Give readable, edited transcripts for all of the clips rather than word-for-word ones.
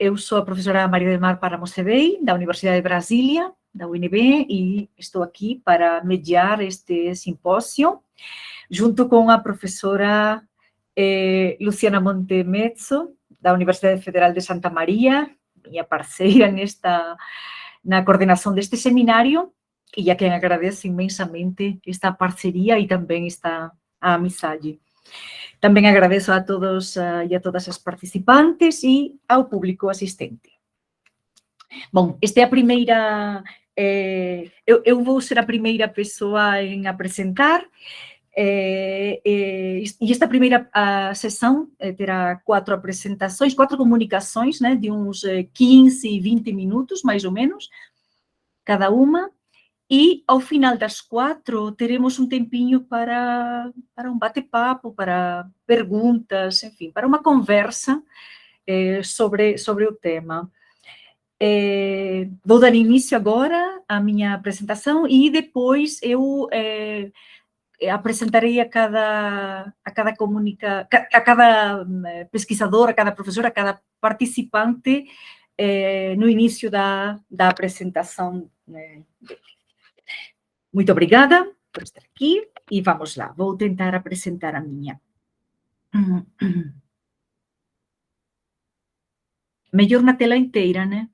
eu sou a professora Maria del Mar Paramocebei, da Universidade de Brasília, da UNB, e estou aqui para mediar este simpósio, junto com a professora Luciana Montemezzo, da Universidade Federal de Santa Maria, minha parceira na coordenação deste seminário, e a quem agradeço imensamente esta parceria e também a amizade. Também agradeço a todos e a todas as participantes e ao público assistente. Bom, esta é a primeira... eu vou ser a primeira pessoa em apresentar, e esta primeira sessão terá 4 apresentações, 4 comunicações, né, de uns 15, 20 minutos, mais ou menos, cada uma. E, ao final das 4, teremos um tempinho para um bate-papo, para perguntas, enfim, para uma conversa sobre o tema. Vou dar início agora à minha apresentação e depois eu apresentarei a cada pesquisador, a cada professor, a cada participante no início da apresentação, né. Muito obrigada por estar aqui e vamos lá, vou tentar apresentar a minha. Melhor na tela inteira, né?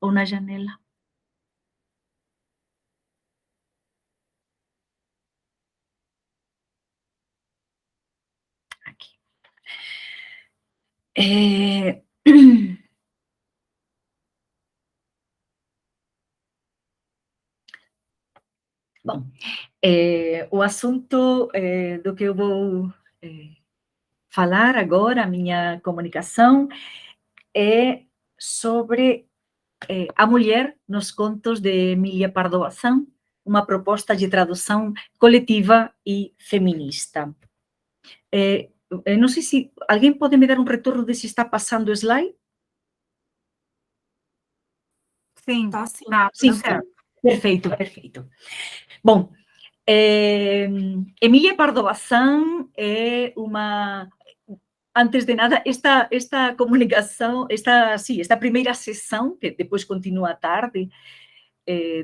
Ou na janela? Aqui. Bom, o assunto do que eu vou falar agora, a minha comunicação, é sobre a mulher nos contos de Emília Pardo Bazán, uma proposta de tradução coletiva e feminista. Não sei se alguém pode me dar um retorno de se está passando o slide? Sim, tá sim. Sim, perfeito, perfeito. Bom, Emília Pardo Bazán é uma... Antes de nada, esta comunicação, esta primeira sessão, que depois continua à tarde,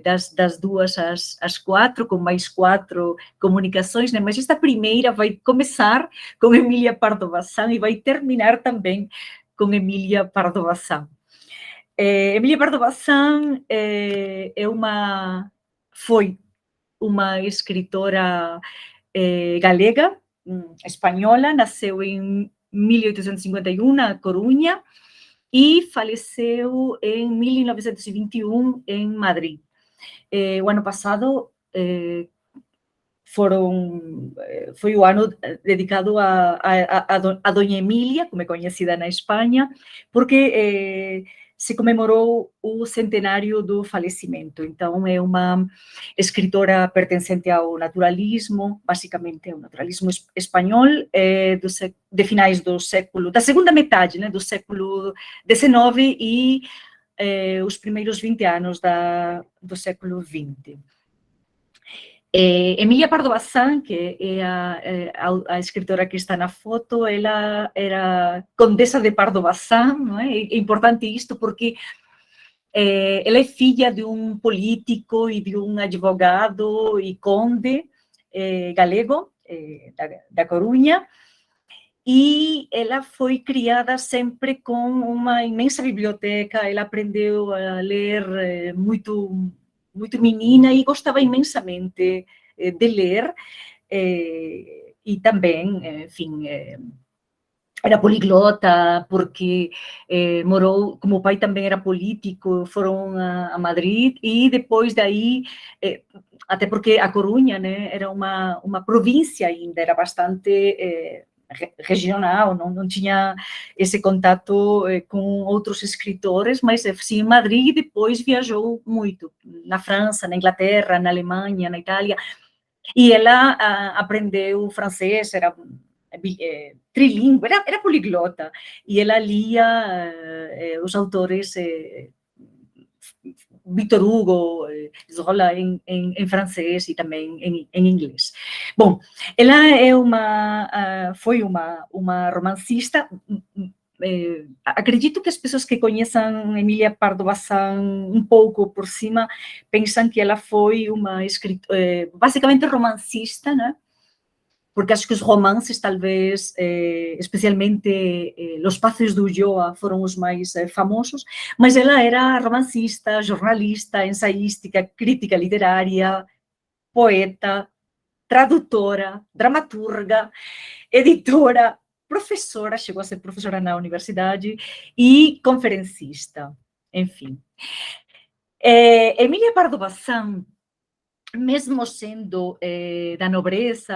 das 2 às 4, com mais 4 comunicações, né? Mas esta primeira vai começar com Emília Pardo Bazán e vai terminar também com Emília Pardo Bazán. Emília Pardo Bazán foi uma escritora galega, espanhola, nasceu em 1851, na Corunha, e faleceu em 1921 em Madrid. O ano passado foi o ano dedicado a Dona Emília, como é conhecida na Espanha, porque se comemorou o centenário do falecimento. Então, é uma escritora pertencente ao naturalismo, basicamente ao naturalismo espanhol, de finais da segunda metade, né, do século XIX e os primeiros 20 anos do século XX. Emília Pardo Bazán, que é a escritora que está na foto, ela era condessa de Pardo Bazán, não é? É importante isto porque ela é filha de um político e de um advogado e conde galego, da Corunha, e ela foi criada sempre com uma imensa biblioteca, ela aprendeu a ler muito menina e gostava imensamente de ler, e também, enfim, era poliglota, porque morou, como o pai também era político, foram a Madrid, e depois daí, até porque a Corunha, né, era uma província ainda, era bastante regional, não tinha esse contato com outros escritores, mas sim em Madrid, e depois viajou muito, na França, na Inglaterra, na Alemanha, na Itália, e ela aprendeu francês, era trilíngue, era poliglota, e ela lia os autores Victor Hugo, Zola em francês e também em inglês. Bom, ela foi uma romancista, acredito que as pessoas que conhecem Emília Pardo Bazán um pouco por cima pensam que ela foi uma escritora, basicamente romancista, né? Porque acho que os romances, talvez, especialmente Los Pazos de Ulloa, foram os mais famosos, mas ela era romancista, jornalista, ensaística, crítica literária, poeta, tradutora, dramaturga, editora, professora, chegou a ser professora na universidade, e conferencista, enfim. Emília Pardo Bazán, mesmo sendo da nobreza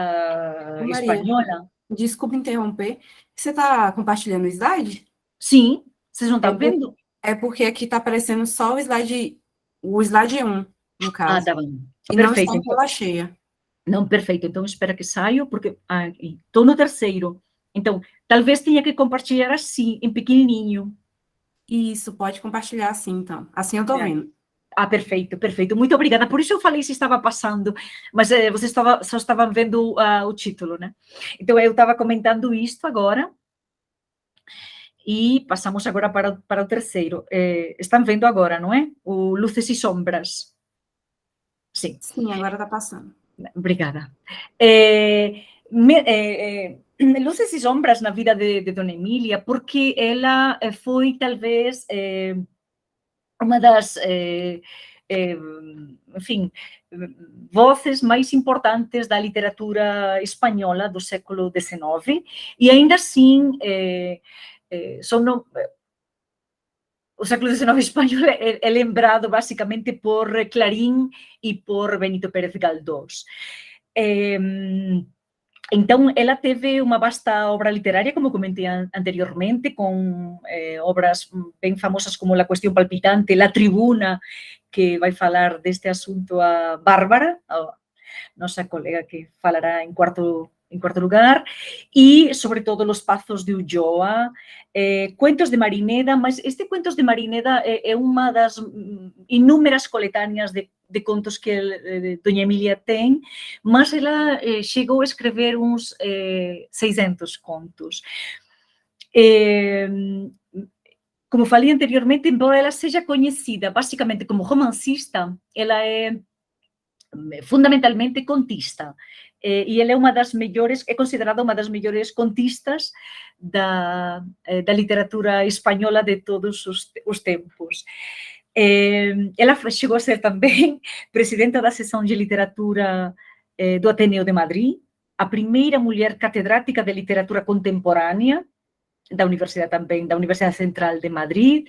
Maria, espanhola, desculpa interromper. Você está compartilhando o slide? sim, vocês não estão vendo? É porque aqui está aparecendo só o slide 1, no Ah, caso. tá bom. E não está Perfeito. em tela cheia. Não, perfeito. Então, espera que saio, porque estou no terceiro. Então, talvez tenha que compartilhar assim, em pequenininho. Isso, pode compartilhar assim, então. Assim eu estou vendo. Ah, perfeito, perfeito. Muito obrigada. Por isso eu falei se estava passando, mas vocês só estavam vendo o título, né? Então, eu estava comentando isto agora e passamos agora para o terceiro. Estão vendo agora, não é? O Luzes e Sombras. Sim. Sim, agora está passando. Obrigada. Luzes e sombras na vida de Dona Emília, porque ela foi, talvez, uma das, enfim, vozes mais importantes da literatura espanhola do século XIX, e ainda assim, o século XIX espanhol é lembrado basicamente por Clarín e por Benito Pérez Galdós. Então, ela teve uma vasta obra literária, como comentei anteriormente, com obras bem famosas como La Cuestión Palpitante, La Tribuna, que vai falar deste assunto a Bárbara, a nosa colega que falará em quarto lugar, e, sobretudo, Los Pazos de Ulloa, Cuentos de Marineda, mas este Cuentos de Marineda é uma das inúmeras coletâneas de contos que Doña Emília tem, mas ela chegou a escrever uns 600 contos. Como falei anteriormente, embora ela seja conhecida basicamente como romancista, ela é fundamentalmente contista. E ela é uma das melhores, é considerada uma das melhores contistas da literatura espanhola de todos os tempos. Ela chegou a ser também presidenta da seção de literatura do Ateneu de Madrid, a primeira mulher catedrática de literatura contemporânea da Universidade também, da Universidade Central de Madrid.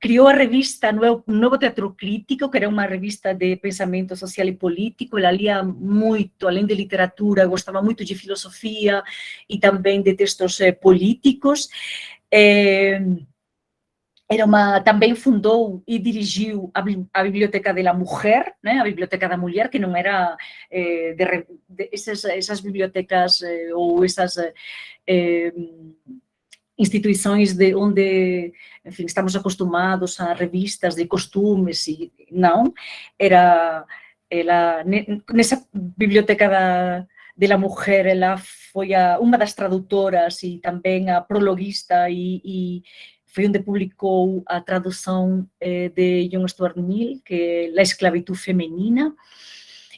Criou a revista Novo Teatro Crítico, que era uma revista de pensamento social e político. Ela lia muito, além de literatura, gostava muito de filosofia e também de textos políticos. Também fundou e dirigiu a Biblioteca da Mulher, né? A Biblioteca da Mulher, que não era essas bibliotecas ou essas instituições onde, enfim, estamos acostumados a revistas de costumes e não, ela nessa Biblioteca da Mulher, ela foi uma das tradutoras e também a prologuista e foi onde publicou a tradução de John Stuart Mill, que é A Esclavitud Feminina.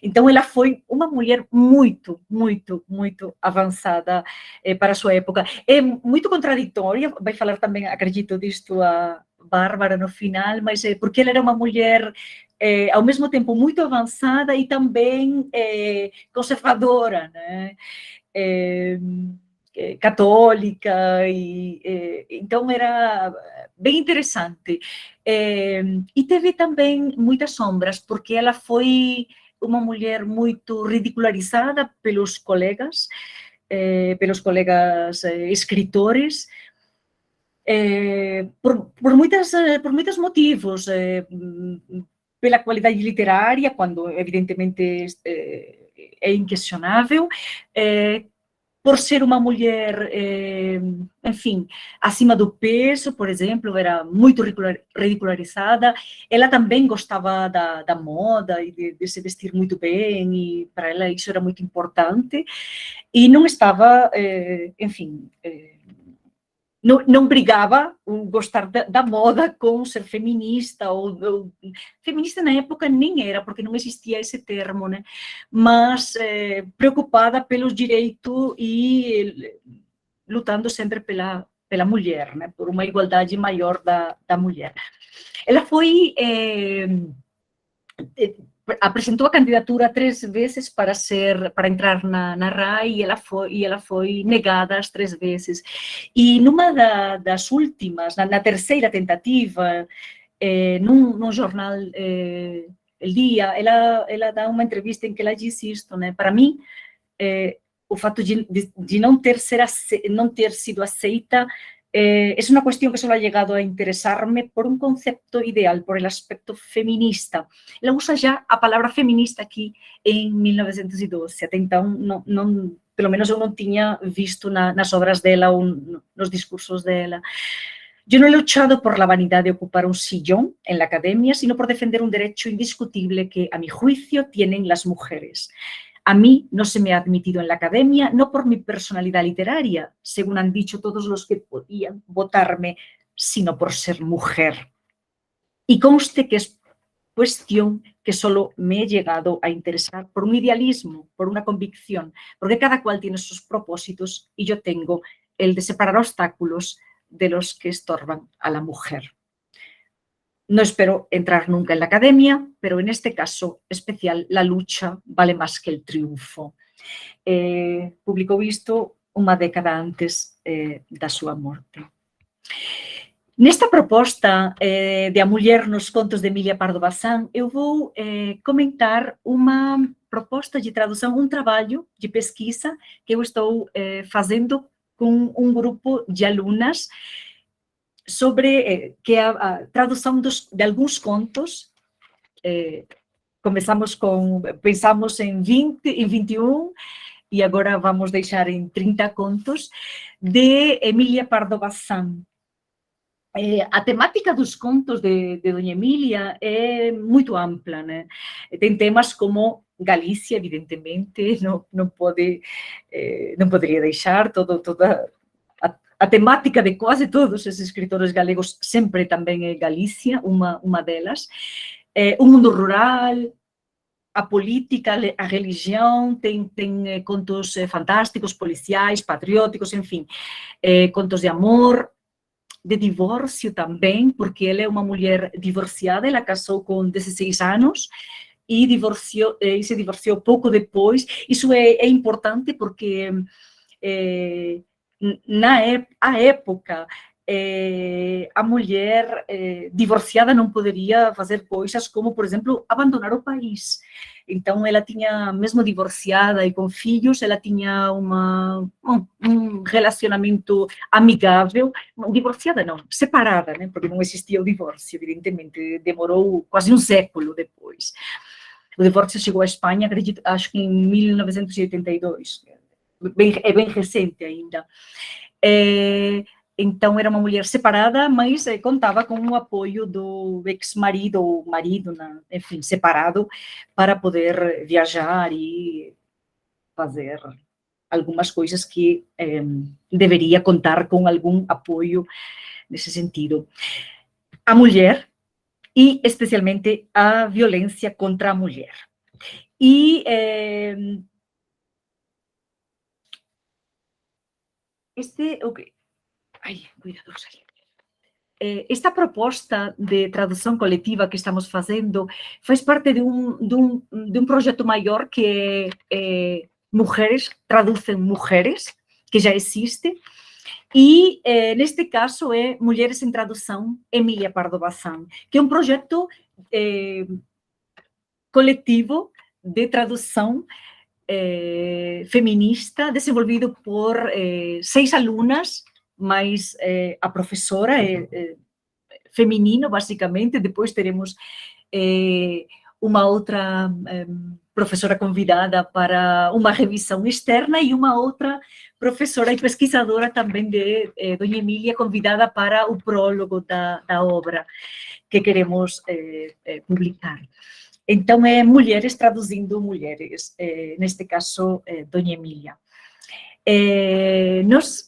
Então, ela foi uma mulher muito, muito, muito avançada para a sua época. É muito contraditória, vai falar também, acredito, disto a Bárbara no final, mas porque ela era uma mulher, ao mesmo tempo, muito avançada e também conservadora, né? Católica, então era bem interessante. E teve também muitas sombras, porque ela foi uma mulher muito ridicularizada pelos colegas escritores, por muitos motivos, pela qualidade literária, quando evidentemente é inquestionável, por ser uma mulher, enfim, acima do peso, por exemplo, era muito ridicularizada. Ela também gostava da moda e de se vestir muito bem, e para ela isso era muito importante. E não estava, enfim, não brigava o gostar da moda com ser feminista, ou feminista na época nem era, porque não existia esse termo, né? Mas preocupada pelos direitos e lutando sempre pela mulher, né? Por uma igualdade maior da mulher. Ela foi... apresentou a candidatura 3 vezes para entrar na RAI e ela foi negada as 3 vezes. E numa das últimas, na terceira tentativa, num jornal, El Dia, ela dá uma entrevista em que ela diz isto, né? Para mim, o fato de não ter sido aceita es una cuestión que solo ha llegado a interesarme por un concepto ideal, por el aspecto feminista. Ela usa já a palavra feminista aqui em 1912, até então, pelo menos eu não tinha visto nas obras dela ou nos discursos dela. Yo no he luchado por la vanidad de ocupar un sillón en la academia, sino por defender un derecho indiscutible que, a mi juicio, tienen las mujeres. A mí no se me ha admitido en la academia, no por mi personalidad literaria, según han dicho todos los que podían votarme, sino por ser mujer. Y conste que es cuestión que solo me he llegado a interesar por un idealismo, por una convicción, porque cada cual tiene sus propósitos y yo tengo el de separar obstáculos de los que estorban a la mujer. No espero entrar nunca en la academia, pero en este caso especial la lucha vale más que el triunfo. Publicou isto unha década antes da súa morte. Nesta proposta de A Muller nos contos de Emilia Pardo Bazán, eu vou comentar unha proposta de tradução, um trabalho de pesquisa que eu estou fazendo com um grupo de alunas sobre que a tradução de alguns contos. Pensamos em 20, em 21, e agora vamos deixar em 30 contos, de Emilia Pardo Bazán. A temática dos contos de Doña Emilia é muito ampla, né? Tem temas como Galícia, evidentemente, não poderia deixar toda a temática de quase todos os escritores galegos sempre também é Galícia, uma delas. O mundo rural, a política, a religião, tem contos fantásticos, policiais, patrióticos, enfim, contos de amor, de divórcio também, porque ela é uma mulher divorciada, ela casou com 16 anos e se divorciou pouco depois. Isso é importante porque à época, a mulher divorciada não poderia fazer coisas como, por exemplo, abandonar o país. Então, ela tinha, mesmo divorciada e com filhos, ela tinha um relacionamento amigável, divorciada não, separada, né? Porque não existia o divórcio, evidentemente, demorou quase um século depois. O divórcio chegou à Espanha, acredito, acho que em 1982, é bem recente ainda. Então, era uma mulher separada, mas contava com o apoio do ex-marido, ou marido, enfim, separado, para poder viajar e fazer algumas coisas que deveria contar com algum apoio nesse sentido. A mulher, e especialmente a violência contra a mulher. E esta proposta de tradução coletiva que estamos fazendo faz parte de um projeto maior que é Mulheres Traduzem Mulheres, que já existe, e neste caso é Mulheres em Tradução, Emilia Pardo Bazán, que é um projeto coletivo de tradução feminista, desenvolvido por 6 alunas, mais a professora feminino, basicamente. Depois teremos uma outra professora convidada para uma revisão externa e uma outra professora e pesquisadora também de Doña Emilia, convidada para o prólogo da obra que queremos publicar. Então, é mulheres traduzindo mulheres, neste caso, Doña Emilia. Nós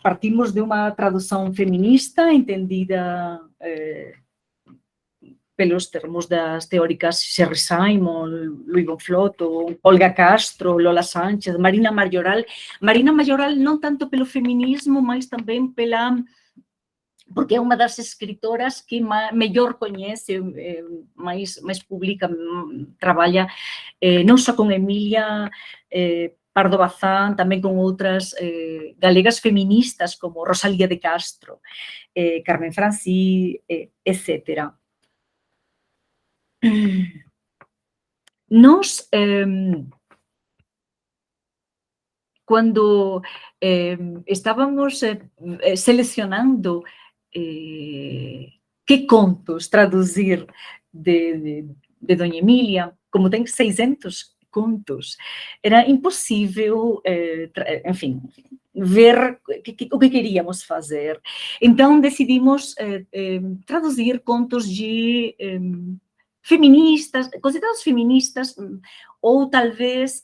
partimos de uma tradução feminista, entendida pelos termos das teóricas Sherry Simon, Louis Bonflotto, Olga Castro, Lola Sánchez, Marina Mayoral. Marina Mayoral não tanto pelo feminismo, mas também porque é uma das escritoras que melhor conhece, mais publica, trabalha não só com Emília Pardo Bazán, também com outras galegas feministas, como Rosalía de Castro, Carmen Franci, etc. Nós, quando estávamos selecionando que contos traduzir de Dona Emília, como tem 600 contos, era impossível, enfim, ver o que queríamos fazer. Então, decidimos traduzir contos de feministas, considerados feministas, ou talvez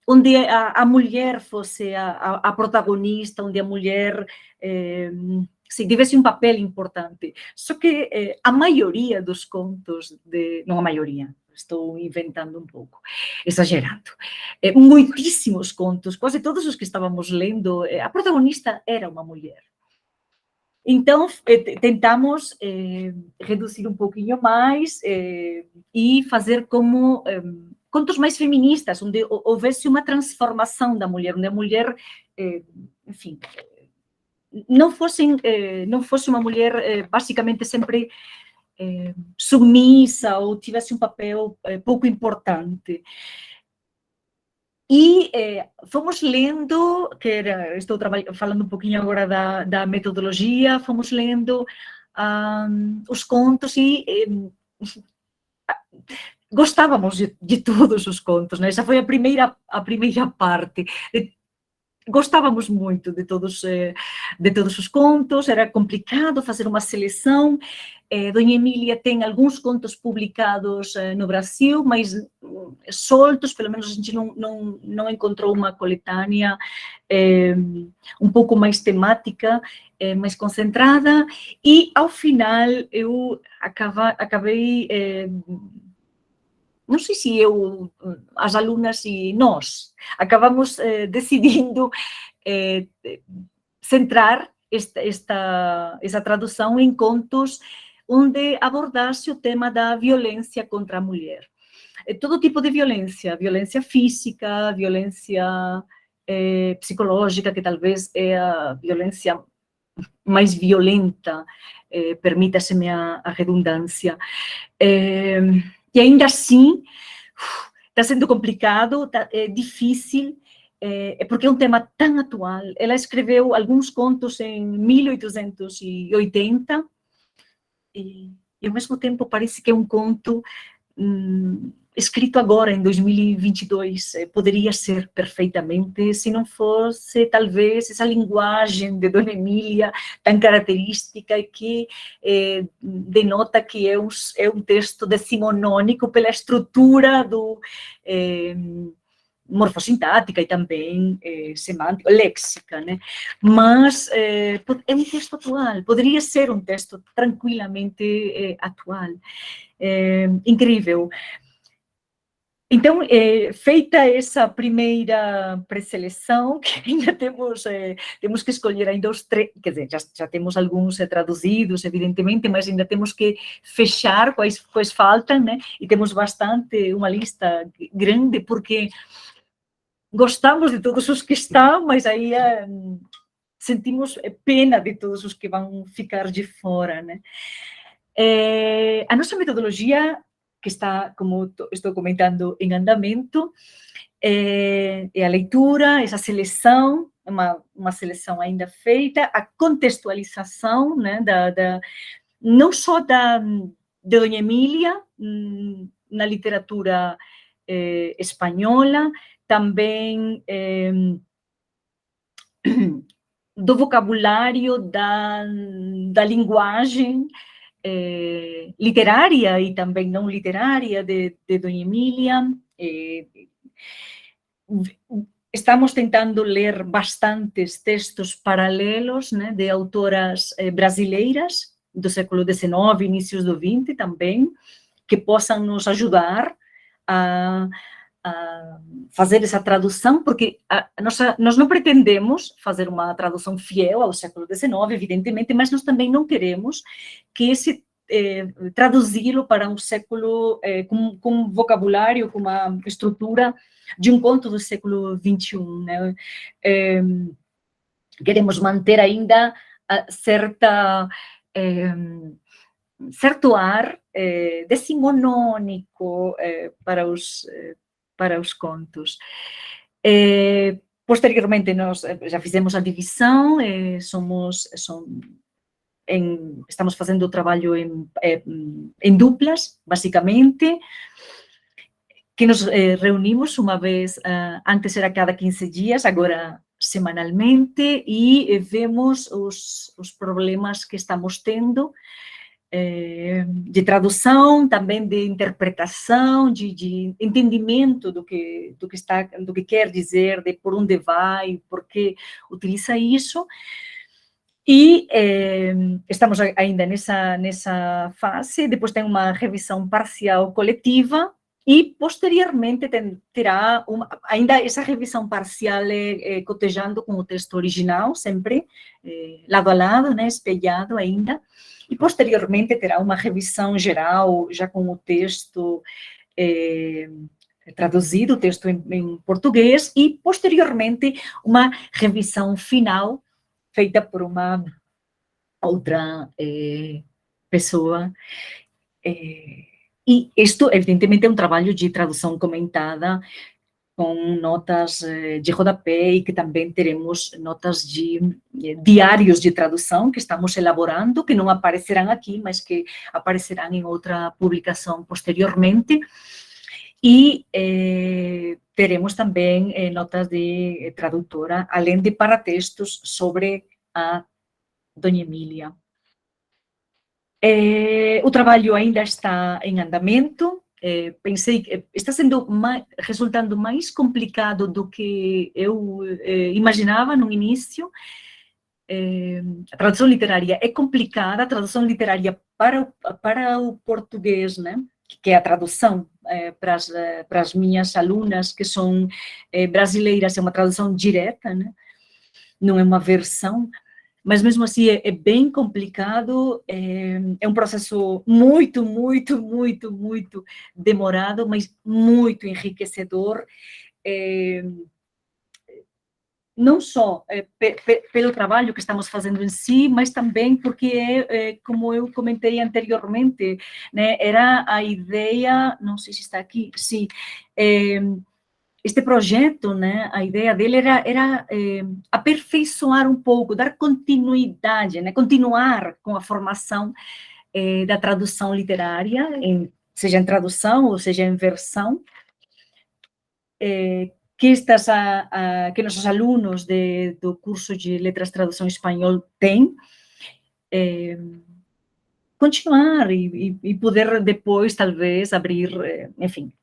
onde a mulher fosse a protagonista, onde a mulher tivesse um papel importante. Só que a maioria dos contos, não a maioria, estou inventando um pouco, exagerando, muitíssimos contos, quase todos os que estávamos lendo, a protagonista era uma mulher. Então, tentamos reduzir um pouquinho mais e fazer como contos mais feministas, onde houvesse uma transformação da mulher, onde a mulher, enfim, não fosse uma mulher basicamente sempre submissa ou tivesse um papel pouco importante. E fomos lendo, estou falando um pouquinho agora da metodologia, fomos lendo os contos e gostávamos de todos os contos, né? Essa foi a primeira parte. Gostávamos muito de todos os contos, era complicado fazer uma seleção. Dona Emília tem alguns contos publicados no Brasil, mas soltos, pelo menos a gente não encontrou uma coletânea um pouco mais temática, mais concentrada, e ao final eu acabei, não sei se eu, as alunas e nós, acabamos decidindo centrar essa tradução em contos onde abordasse o tema da violência contra a mulher. Todo tipo de violência, violência física, violência psicológica, que talvez é a violência mais violenta, permita-se-me a redundância. E ainda assim, está sendo complicado, é difícil, porque é um tema tão atual. Ela escreveu alguns contos em 1880 e ao mesmo tempo parece que é um conto escrito agora, em 2022. Poderia ser perfeitamente, se não fosse, talvez, essa linguagem de Dona Emília tão característica e que denota que é um texto decimonônico pela estrutura morfossintática e também semântica, léxica, né? Mas é um texto atual, poderia ser um texto tranquilamente atual. Incrível. Então, feita essa primeira pré-seleção, que ainda temos que escolher ainda os 3, quer dizer, já temos alguns traduzidos, evidentemente, mas ainda temos que fechar quais faltam, né? E temos uma lista grande, porque gostamos de todos os que estão, mas aí sentimos pena de todos os que vão ficar de fora, né? A nossa metodologia, que está, como estou comentando, em andamento, é a leitura, essa seleção, uma seleção ainda feita, a contextualização, né, não só de Dona Emília, na literatura espanhola, também do vocabulário, da linguagem literária e também não literária de Dona Emília, estamos tentando ler bastantes textos paralelos, né, de autoras brasileiras do século XIX, inícios do XX também, que possam nos ajudar a fazer essa tradução, porque nós não pretendemos fazer uma tradução fiel ao século XIX, evidentemente, mas nós também não queremos que esse traduzi-lo para um século com um vocabulário, com uma estrutura de um conto do século XXI, né? Queremos manter ainda certo ar decimonônico para os contos. Posteriormente, nós já fizemos a divisão, estamos fazendo o trabalho em duplas, basicamente, que nos reunimos uma vez, antes era cada 15 dias, agora semanalmente, e vemos os problemas que estamos tendo, de tradução, também de interpretação, de entendimento do que quer dizer, de por onde vai, por que utiliza isso. E estamos ainda nessa fase, depois tem uma revisão parcial coletiva, e posteriormente terá ainda essa revisão parcial cotejando com o texto original, sempre lado a lado, né, espelhado ainda. E, posteriormente, terá uma revisão geral, já com o texto traduzido, o texto em português, e, posteriormente, uma revisão final, feita por uma outra pessoa. E isto, evidentemente, é um trabalho de tradução comentada, com notas de rodapé, e que também teremos notas de diários de tradução que estamos elaborando, que não aparecerão aqui, mas que aparecerão em outra publicação posteriormente. E teremos também notas de tradutora, além de paratextos sobre a Dona Emília. O trabalho ainda está em andamento. Pensei que está resultando mais complicado do que eu imaginava no início. A tradução literária é complicada, a tradução literária para o português, né? Que é a tradução para as minhas alunas, que são brasileiras, é uma tradução direta, né? Não é uma versão. Mas, mesmo assim, é bem complicado, é um processo muito, muito, muito, muito demorado, mas muito enriquecedor, não só pelo trabalho que estamos fazendo em si, mas também porque, como eu comentei anteriormente, né, era a ideia, não sei se está aqui, sim, este projeto, né, a ideia dele era aperfeiçoar um pouco, dar continuidade, né, continuar com a formação da tradução literária, seja em tradução ou seja em versão, que nossos alunos do curso de Letras Tradução Espanhol têm, continuar e poder depois, talvez, abrir, enfim,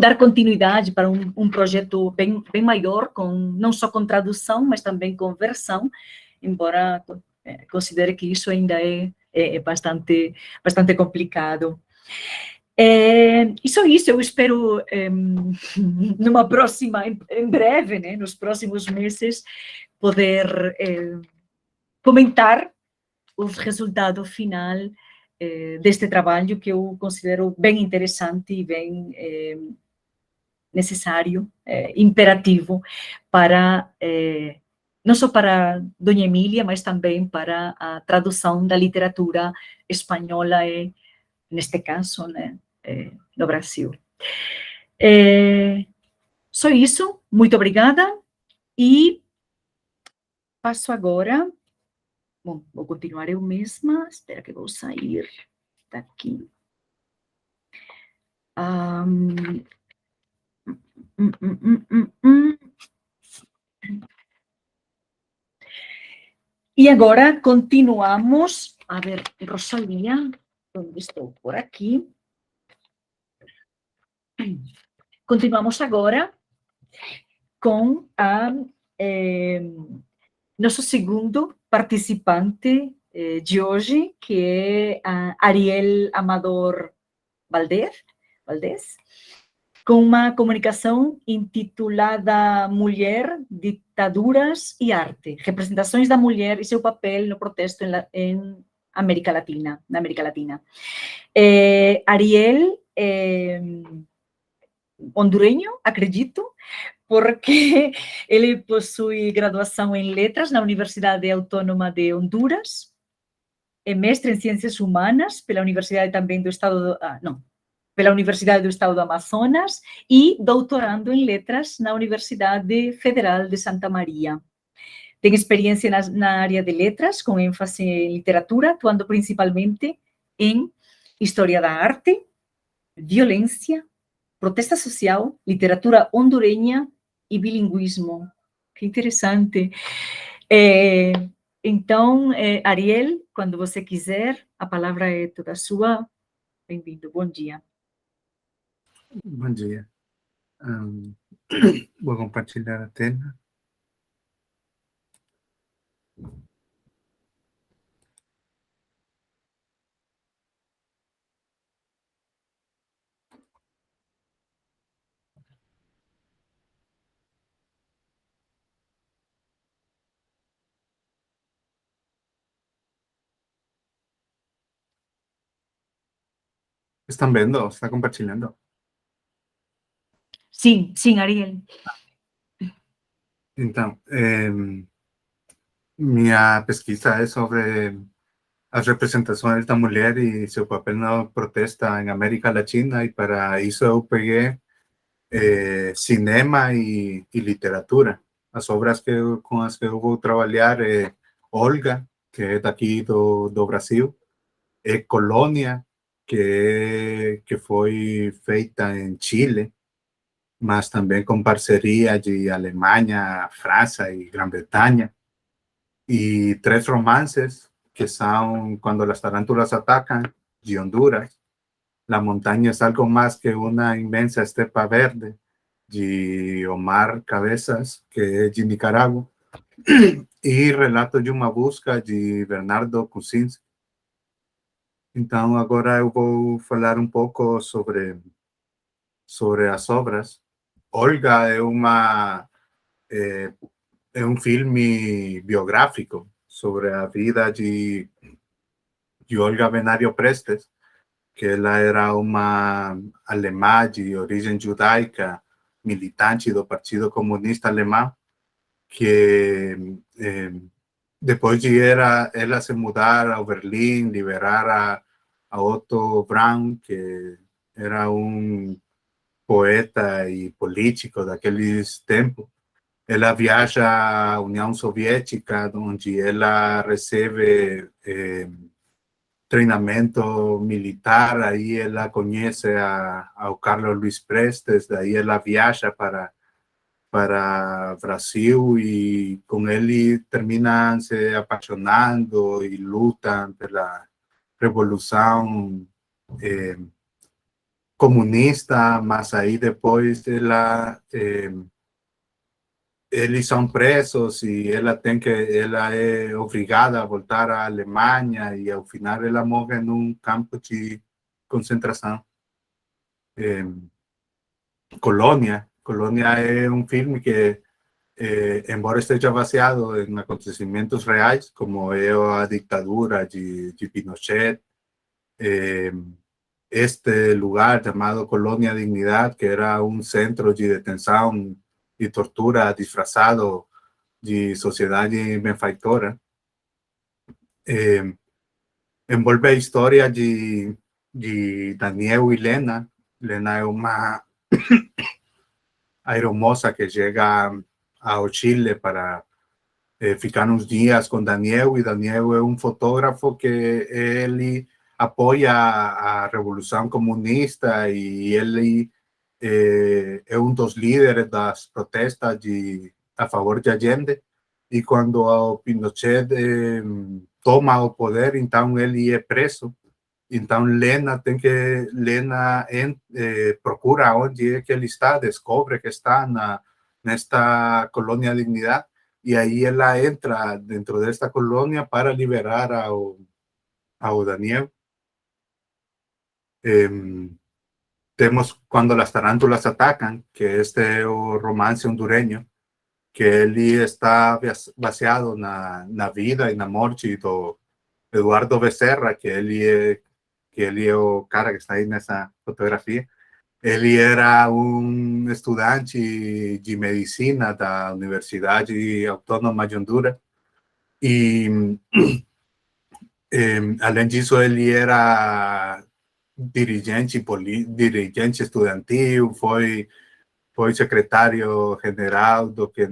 dar continuidade para um projeto bem maior, não só com tradução, mas também com versão, embora considere que isso ainda é bastante complicado. E só isso, eu espero, numa próxima, em breve, né, nos próximos meses, poder comentar o resultado final deste trabalho, que eu considero bem interessante e bem necessário, imperativo, para, não só para Dona Emília, mas também para a tradução da literatura espanhola, neste caso, né, no Brasil. Só isso, muito obrigada, e passo agora. Bom, vou continuar eu mesma, espera que eu vou sair daqui. E agora continuamos, a ver, Rosalía, onde estou? Por aqui. Continuamos agora com nosso segundo participante de hoje, que é Ariel Amador Valdés, com uma comunicação intitulada Mulher, Ditaduras e Arte, representações da mulher e seu papel no protesto em América Latina, na América Latina. Ariel é hondureño, acredito, porque ele possui graduação em Letras na Universidade Autônoma de Honduras, é mestre em Ciências Humanas pela Universidade também do Estado pela Universidade do Estado do Amazonas e doutorando em Letras na Universidade Federal de Santa Maria. Tem experiência na área de letras, com ênfase em literatura, atuando principalmente em história da arte, violência, protesta social, literatura hondurenha e bilinguismo. Que interessante. Então, Ariel, quando você quiser, a palavra é toda sua. Bem-vindo, bom dia. Bom dia. Vou compartilhar a tela. Estão vendo? Está compartilhando? Sim, Ariel. Então, minha pesquisa é sobre as representações da mulher e seu papel na protesta em América Latina, e para isso eu peguei cinema e literatura. As obras com as que eu vou trabalhar é Olga, que é daqui do Brasil, é Colônia, que foi feita em Chile, mas também com parceria de Alemanha, França e Grã-Bretanha. E Três Romances, que são Quando as Tarântulas Atacam, de Honduras. La montaña es algo más que una inmensa estepa verde, de Omar Cabezas, que é de Nicarágua. E Relato de uma Busca, de Bernardo Kucinski. Então, agora eu vou falar um pouco sobre as obras. Olga é um filme biográfico sobre a vida de Olga Benário Prestes, que ela era uma alemã de origem judaica, militante do Partido Comunista Alemão, que depois de ela se mudar a Berlim, liberar a Otto Braun, que era um poeta e político daqueles tempos, ela viaja à União Soviética, onde ela recebe treinamento militar. Aí ela conhece ao Carlos Luiz Prestes, daí ela viaja para Brasil e com ele terminam se apaixonando e lutam pela revolução comunista, mas aí depois eles são presos e ela é obrigada a voltar à Alemanha, e ao final ela morre num campo de concentração. Colônia é um filme que, embora esteja baseado em acontecimentos reais, como é a ditadura de Pinochet, este lugar chamado Colônia Dignidade, que era um centro de detenção e tortura disfrazado de sociedade benfeitora, envolve a história de Daniel e Lena. Lena é uma aeromoça que chega ao Chile para ficar uns dias com Daniel, e Daniel é um fotógrafo que ele apoia a Revolução Comunista, e ele é um dos líderes das protestas a favor de Allende. E quando o Pinochet toma o poder, então ele é preso. Então Lena procura onde é que ele está, descobre que está nesta colônia Dignidade, e aí ela entra dentro desta colônia para liberar ao Daniel. Temos Quando as Tarântulas Atacam, que este é o romance hondureño, que ele está baseado na vida e na morte do Eduardo Becerra, que ele é o cara que está aí nessa fotografia. Ele era um estudante de medicina da Universidade Autônoma de Honduras e, além disso, ele era dirigente estudantil, foi secretário-geral do que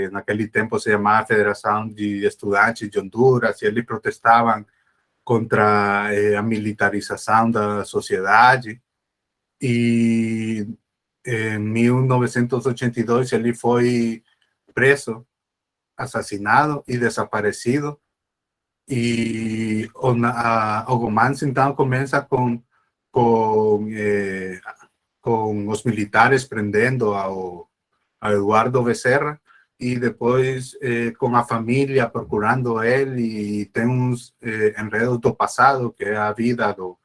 naquele tempo se chamava Federação de Estudantes de Honduras, e eles protestavam contra a militarização da sociedade. E em 1982 ele foi preso, assassinado e desaparecido. E o romance então começa com os militares prendendo a Eduardo Becerra, e depois com a família procurando ele, e tem uns enredos do passado, que é a vida do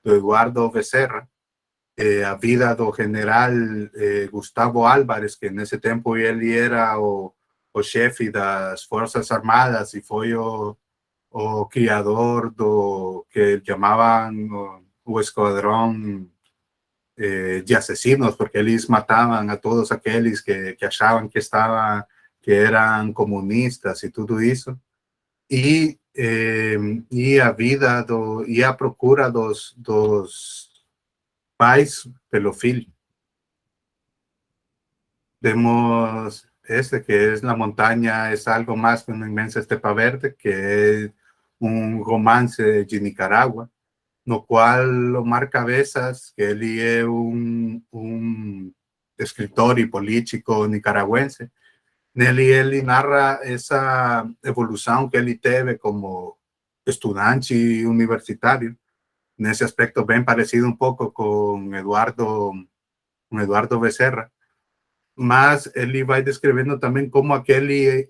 Eduardo Becerra, a vida do general Gustavo Álvares, que nesse tempo ele era o chefe das Forças Armadas e foi o criador do que chamavam o Esquadrão de Assassinos, porque eles matavam a todos aqueles que achavam que eram comunistas e tudo isso. E a vida e a procura dos pais pelo filho. Temos que é La Montaña es algo más que una inmensa estepa verde, que é um romance de Nicarágua, no qual Omar Cabezas, que ele é um escritor e político nicaragüense, ele narra essa evolução que ele teve como estudante universitário, nesse aspecto bem parecido um pouco com Eduardo Becerra, mas ele vai descrevendo também como aquele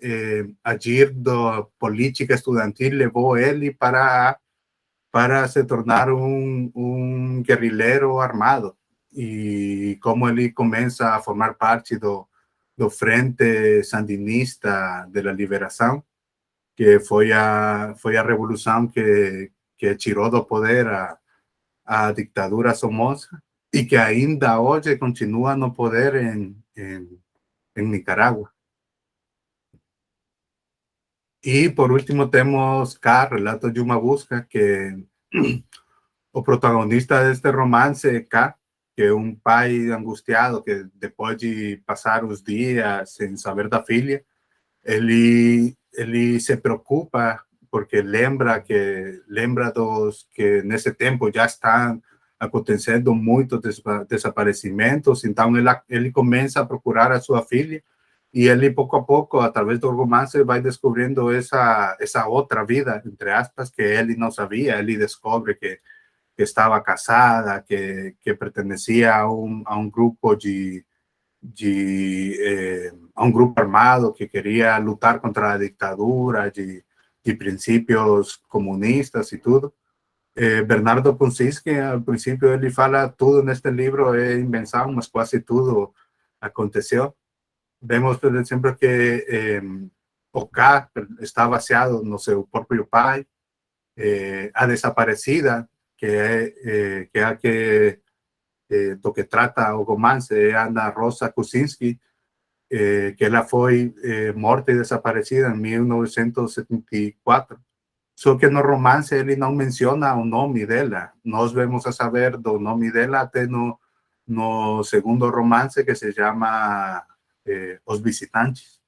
agir da política estudantil levou ele para se tornar um guerrilheiro armado, e como ele começa a formar parte do Frente Sandinista de la Liberação, que foi a revolução que tirou do poder a ditadura Somoza, e que ainda hoje continua no poder em Nicarágua. E, por último, temos K, Relatos de uma Busca, que o protagonista deste romance, K, que é um pai angustiado que, depois de passar os dias sem saber da filha, ele se preocupa porque lembra dos que nesse tempo já estão acontecendo muitos desaparecimentos. Então ele começa a procurar a sua filha, e ele pouco a pouco, através do romance, vai descobrindo essa outra vida, entre aspas, que ele não sabia. Ele descobre que estava casada, que pertencia a um grupo a um grupo armado que queria lutar contra a ditadura, de princípios comunistas e tudo. Bernardo Kuncinski, al princípio, ele fala tudo neste livro é invenção, mas quase tudo aconteceu. Vemos, por exemplo, que o K está baseado no seu próprio pai. A desaparecida, que é a que do que trata o romance, é Ana Rosa Kuncinski, que ela foi morta e desaparecida em 1974. Só que no romance ele não menciona o nome dela. Nós vamos a saber do nome dela até no segundo romance, que se chama Os Visitantes.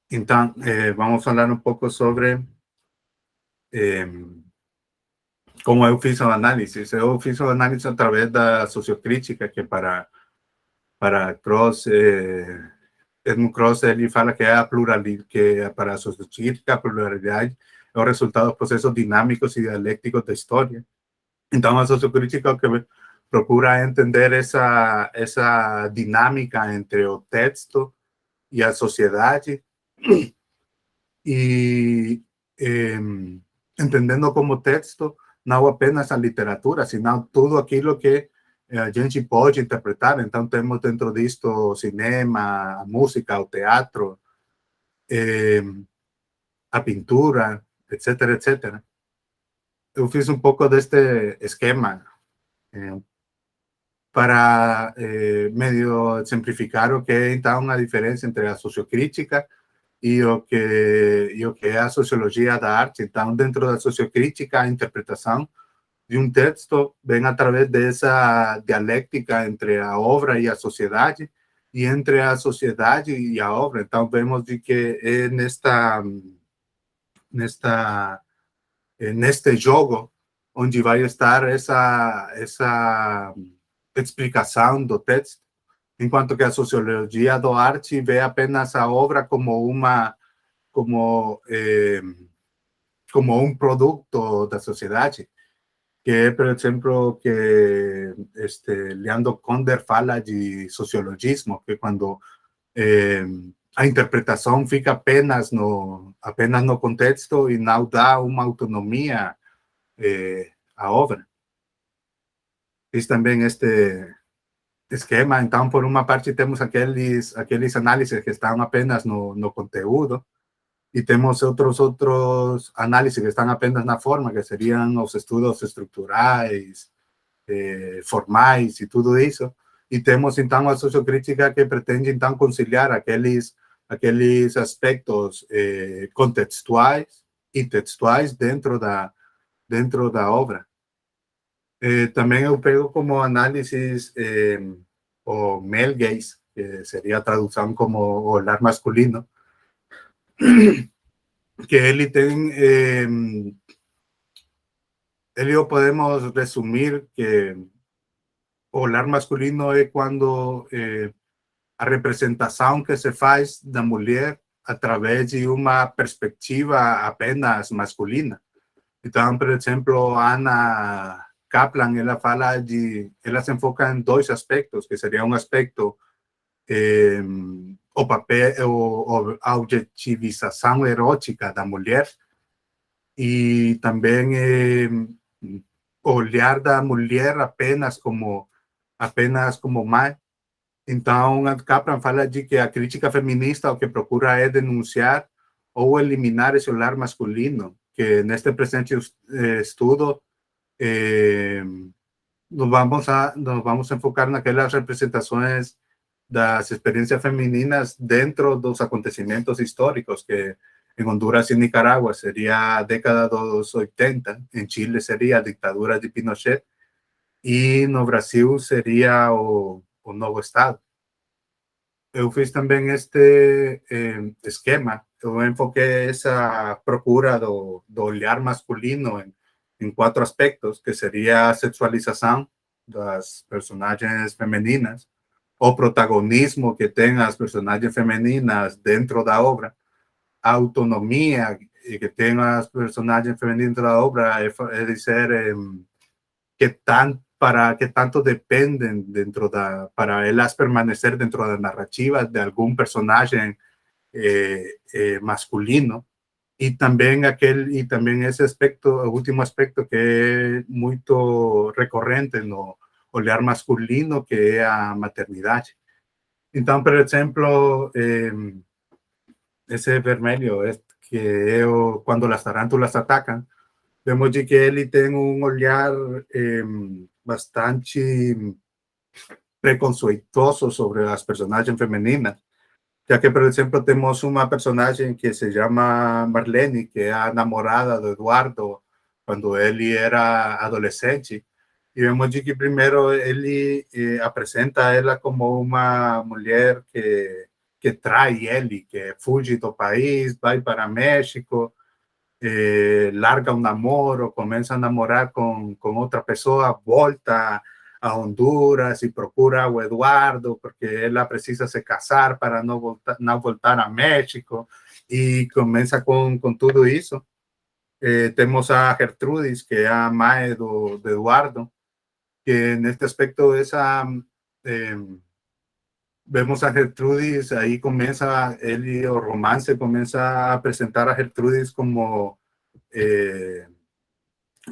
Então, vamos falar um pouco sobre como eu fiz o análise. Eu fiz o análise através da sociocrítica, que para Cross, Edmund Cross, ele fala que a pluralidade, que para a sociocrítica a pluralidade é o resultado dos processos dinâmicos e dialécticos da história. Então, a sociocrítica procura entender essa dinâmica entre o texto e a sociedade e entendendo como texto não apenas a literatura, senão tudo aquilo que a gente pode interpretar. Então temos dentro disto cinema, a música, o teatro, a pintura, etc, etc. Eu fiz um pouco deste esquema para medio simplificar o que é então a diferença entre a sociocrítica e o que é a sociologia da arte. Então, dentro da sociocrítica, a interpretação de um texto vem através dessa dialética entre a obra e a sociedade, e entre a sociedade e a obra. Então, vemos de que é neste jogo onde vai estar essa explicação do texto, enquanto que a sociologia da arte vê apenas a obra como um produto da sociedade, que é, por exemplo, que Leandro Konder fala de sociologismo, que quando a interpretação fica apenas no contexto e não dá uma autonomia à obra. Fiz também este esquema. Então, por uma parte, temos aqueles análises que estão apenas no conteúdo, e temos outros análises que estão apenas na forma, que seriam os estudos estruturais, formais e tudo isso. E temos, então, a sociocrítica, que pretende, então, conciliar aqueles aspectos contextuais e textuais dentro da obra. Também eu pego como análisis o male gaze, que seria a tradução como o olhar masculino, que ele tem, ele podemos resumir que o olhar masculino é quando a representação que se faz da mulher através de uma perspectiva apenas masculina. Então, por exemplo, Anna Kaplan, ela se enfoca em dois aspectos, que seria um aspecto o papel, a objetivização erótica da mulher, e também o olhar da mulher apenas como mãe. Então, a Kaplan fala de que a crítica feminista o que procura é denunciar ou eliminar esse olhar masculino, que neste presente estudo nos vamos a enfocar naquelas representações das experiências femininas dentro dos acontecimentos históricos, que em Honduras e Nicarágua seria a década dos 80, em Chile seria a ditadura de Pinochet, e no Brasil seria o novo Estado. Eu fiz também este esquema. Eu enfoquei essa procura do olhar masculino em quatro aspectos, que seria a sexualização das personagens femininas, o protagonismo que tem as personagens femininas dentro da obra, a autonomia que tem as personagens femininas dentro da obra, é dizer, para que tanto dependem para elas permanecer dentro da narrativa de algum personagem masculino. E também esse aspecto, o último aspecto que é muito recorrente no olhar masculino, que é a maternidade. Então, por exemplo, esse vermelho, que é quando as tarântulas atacam, vemos de que ele tem um olhar bastante preconceituoso sobre as personagens femininas, já que, por exemplo, temos uma personagem que se chama Marlene, que é a namorada do Eduardo quando ele era adolescente, e vemos de que primeiro ele apresenta ela como uma mulher que trai ele, que fuge do país, vai para México, larga um namoro, começa a namorar com outra pessoa, volta a Honduras e procura o Eduardo porque ela precisa se casar para não voltar a México, e começa com tudo isso. Temos a Gertrudis, que é a mãe do Eduardo, que en este aspecto vemos a Gertrudis, ahí comienza el romance, comienza a presentar a Gertrudis como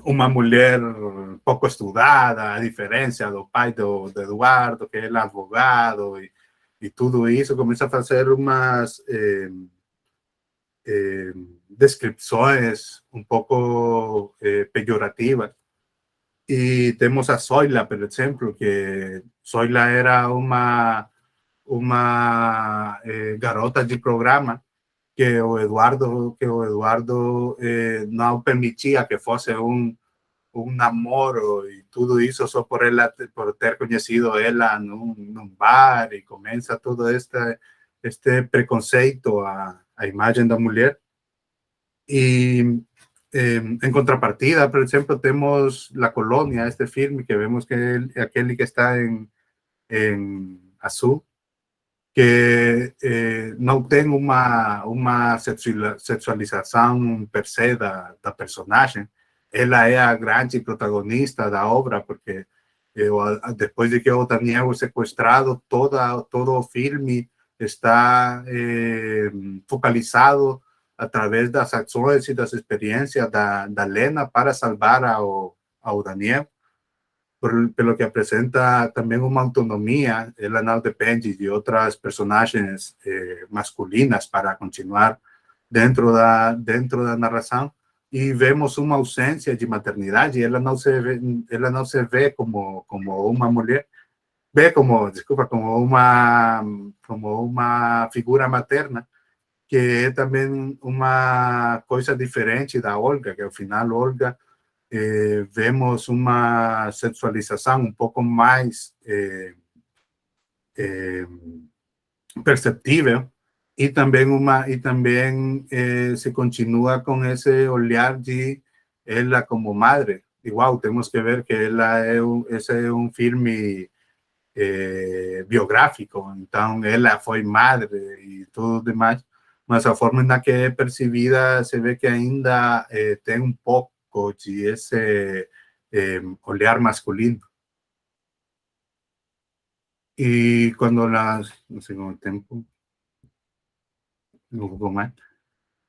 uma mulher pouco estudada, a diferença do pai de Eduardo, que é advogado, e tudo isso, começa a fazer umas descrições um pouco pejorativas. E temos a Zoila, por exemplo, que Zoila era uma garota de programa que o Eduardo não permitia que fosse um namoro e tudo isso só por ter conhecido ela num bar, e começa todo este preconceito à imagem da mulher. E em contrapartida, por exemplo, temos La Colônia, este filme que vemos que é aquele que está em azul, que não tem uma sexualização per se da personagem. Ela é a grande protagonista da obra, porque depois de que o Daniel é sequestrado, todo o filme está focalizado através das ações e das experiências da Lena para salvar ao Daniel, pelo que apresenta também uma autonomia. Ela não depende de outras personagens masculinas para continuar dentro da narração, e vemos uma ausência de maternidade. Ela não se vê como uma mulher, como uma figura materna, que é também uma coisa diferente da Olga, que ao final Olga vemos uma sexualização um pouco mais perceptível, e também se continua com esse olhar de ela como madre. Igual temos que ver que esse é um filme biográfico, então ela foi madre e tudo demais, mas a forma na que é percebida se vê que ainda tem um pouco de esse olhar masculino. E quando não sei como tempo, um pouco mais,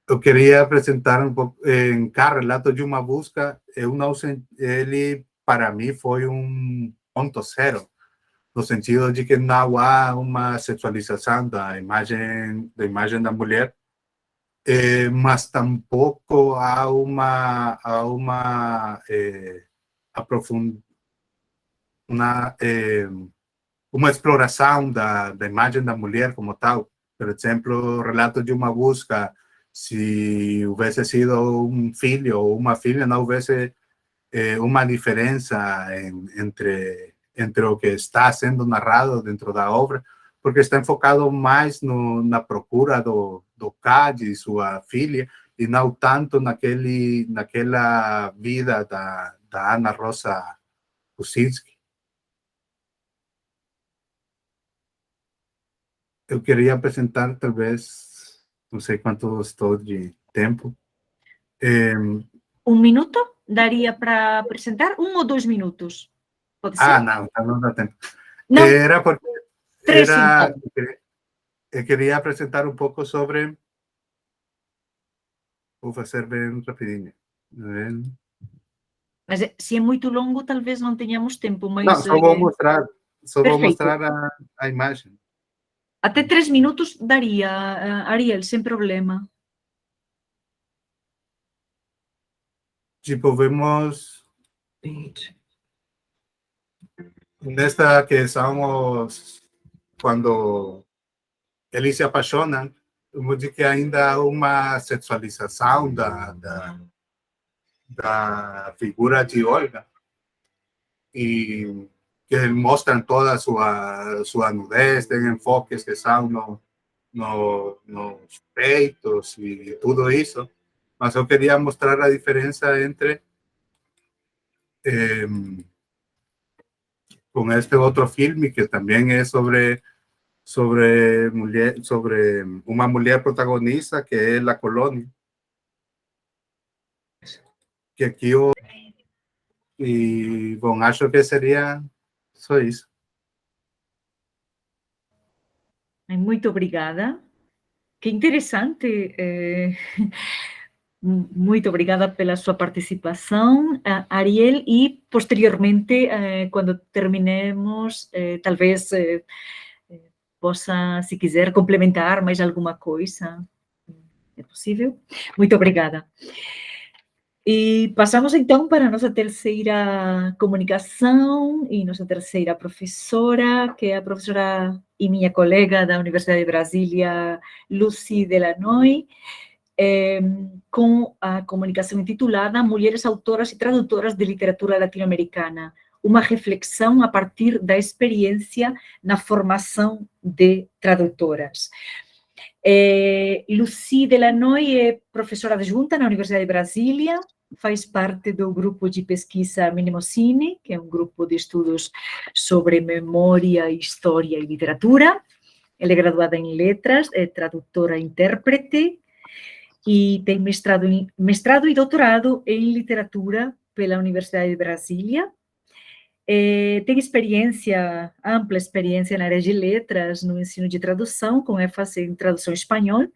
eu queria apresentar um pouco em Cá, Relato de uma Busca. Ele, para mim, foi um ponto zero, no sentido de que não há uma sexualização da imagem da mulher, mas tampouco há uma exploração da imagem da mulher como tal. Por exemplo, Relato de uma Busca, se houvesse sido um filho ou uma filha, não houvesse uma diferença entre o que está sendo narrado dentro da obra, porque está enfocado mais na procura do Cade e sua filha, e não tanto naquela vida da Ana Rosa Kuczynski. Eu queria apresentar, talvez, não sei quanto estou de tempo. Un minuto daría para presentar, 1 ou 2 minutos. Pode ser? Não dá tempo. Não. Era porque 3, então. eu queria apresentar um pouco sobre. Vou fazer bem rapidinho. Mas se é muito longo, talvez não tenhamos tempo, mas... Não, só vou mostrar Perfeito. a imagem. Até 3 minutos daria, Ariel, sem problema. Tipo, vemos nesta que somos quando eles se apaixonam, vemos de que ainda há uma sexualização da figura de Olga, e que mostram toda a sua nudez, tem enfoques que são nos peitos e tudo isso. Mas eu queria mostrar a diferença entre com este outro filme, que também é sobre uma mulher protagonista, que é La Colônia. Que aqui E, bom, acho que seria só isso. Muito obrigada. Que interessante. Muito obrigada pela sua participação, Ariel, e posteriormente, quando terminemos, talvez possa, se quiser, complementar mais alguma coisa. É possível? Muito obrigada. E passamos então para a nossa terceira comunicação e nossa terceira professora, que é a professora e minha colega da Universidade de Brasília, Lucy Delanoy, com a comunicação intitulada Mulheres Autoras e Tradutoras de Literatura Latino-Americana, uma reflexão a partir da experiência na formação de tradutoras. Lucy Delanoy é professora adjunta na Universidade de Brasília, faz parte do grupo de pesquisa Mnemocine, que é um grupo de estudos sobre memória, história e literatura. Ela é graduada em letras, é tradutora e intérprete, e tem mestrado e doutorado em literatura pela Universidade de Brasília. Tem ampla experiência na área de letras, no ensino de tradução, com ênfase em tradução em espanhol,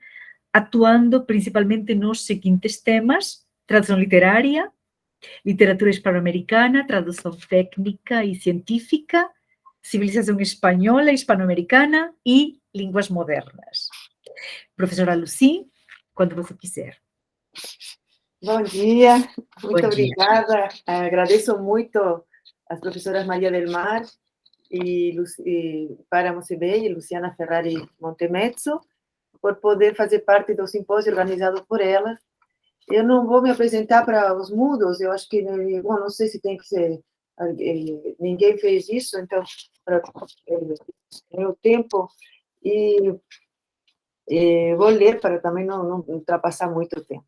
atuando principalmente nos seguintes temas: tradução literária, literatura hispano-americana, tradução técnica e científica, civilização espanhola e hispano-americana e línguas modernas. Professora Lucy, quando você quiser. Bom dia, muito Bom dia. obrigada. Agradeço muito às professoras Maria del Mar e Para Mocebei e Luciana Ferrari Montemezzo por poder fazer parte do simpósio organizado por elas. Eu não vou me apresentar para os mudos, eu acho que, bom, não sei se tem que ser, ninguém fez isso, então, para o tempo, e vou ler para também não ultrapassar muito o tempo.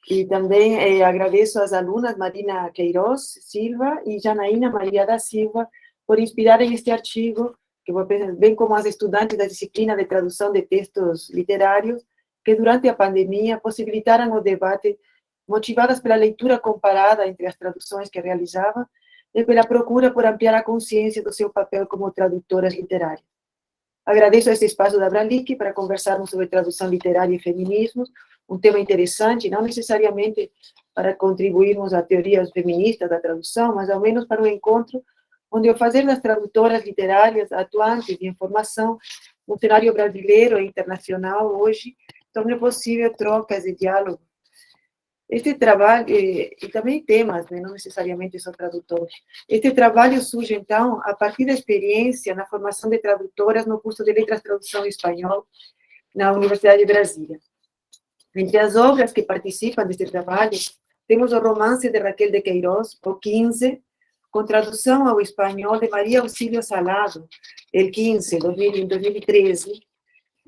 E também agradeço às alunas Marina Queiroz Silva e Janaína Maria da Silva por inspirarem este artigo, que bem como as estudantes da disciplina de tradução de textos literários, que durante a pandemia possibilitaram o debate, motivadas pela leitura comparada entre as traduções que realizavam e pela procura por ampliar a consciência do seu papel como tradutoras literárias. Agradeço este espaço da Bralic para conversarmos sobre tradução literária e feminismos, um tema interessante, não necessariamente para contribuirmos à teoria feminista da tradução, mas ao menos para um encontro onde o fazer das tradutoras literárias atuantes em formação no cenário brasileiro e internacional hoje torne possível trocas e diálogo. Este trabalho, e também temas, né, não necessariamente só tradutores, este trabalho surge, então, a partir da experiência na formação de tradutoras no curso de Letras Tradução em Espanhol na Universidade de Brasília. Entre as obras que participam deste trabalho, temos o romance de Raquel de Queiroz, O 15, com tradução ao espanhol de Maria Auxílio Salado, El 15, 2013,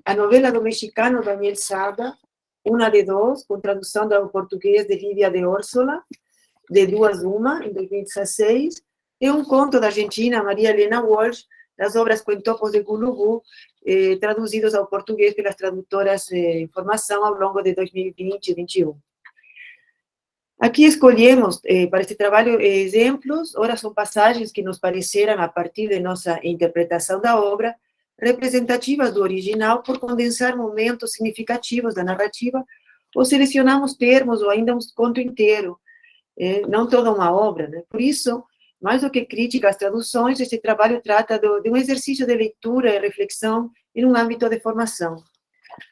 a novela do mexicano Daniel Sada, Una de Dos, com tradução ao português de Lívia de Orsola, De Duas Uma, em 2016, e um conto da argentina Maria Helena Walsh, das obras Cuentopos de Gulugú, traduzidos ao português pelas tradutoras em formação ao longo de 2020 e 2021. Aqui escolhemos, para este trabalho, exemplos, ora são passagens que nos pareceram, a partir de nossa interpretação da obra, representativas do original por condensar momentos significativos da narrativa, ou selecionamos termos ou ainda um conto inteiro, não toda uma obra, né? Por isso, mais do que crítica às traduções, este trabalho trata de um exercício de leitura e reflexão em um âmbito de formação.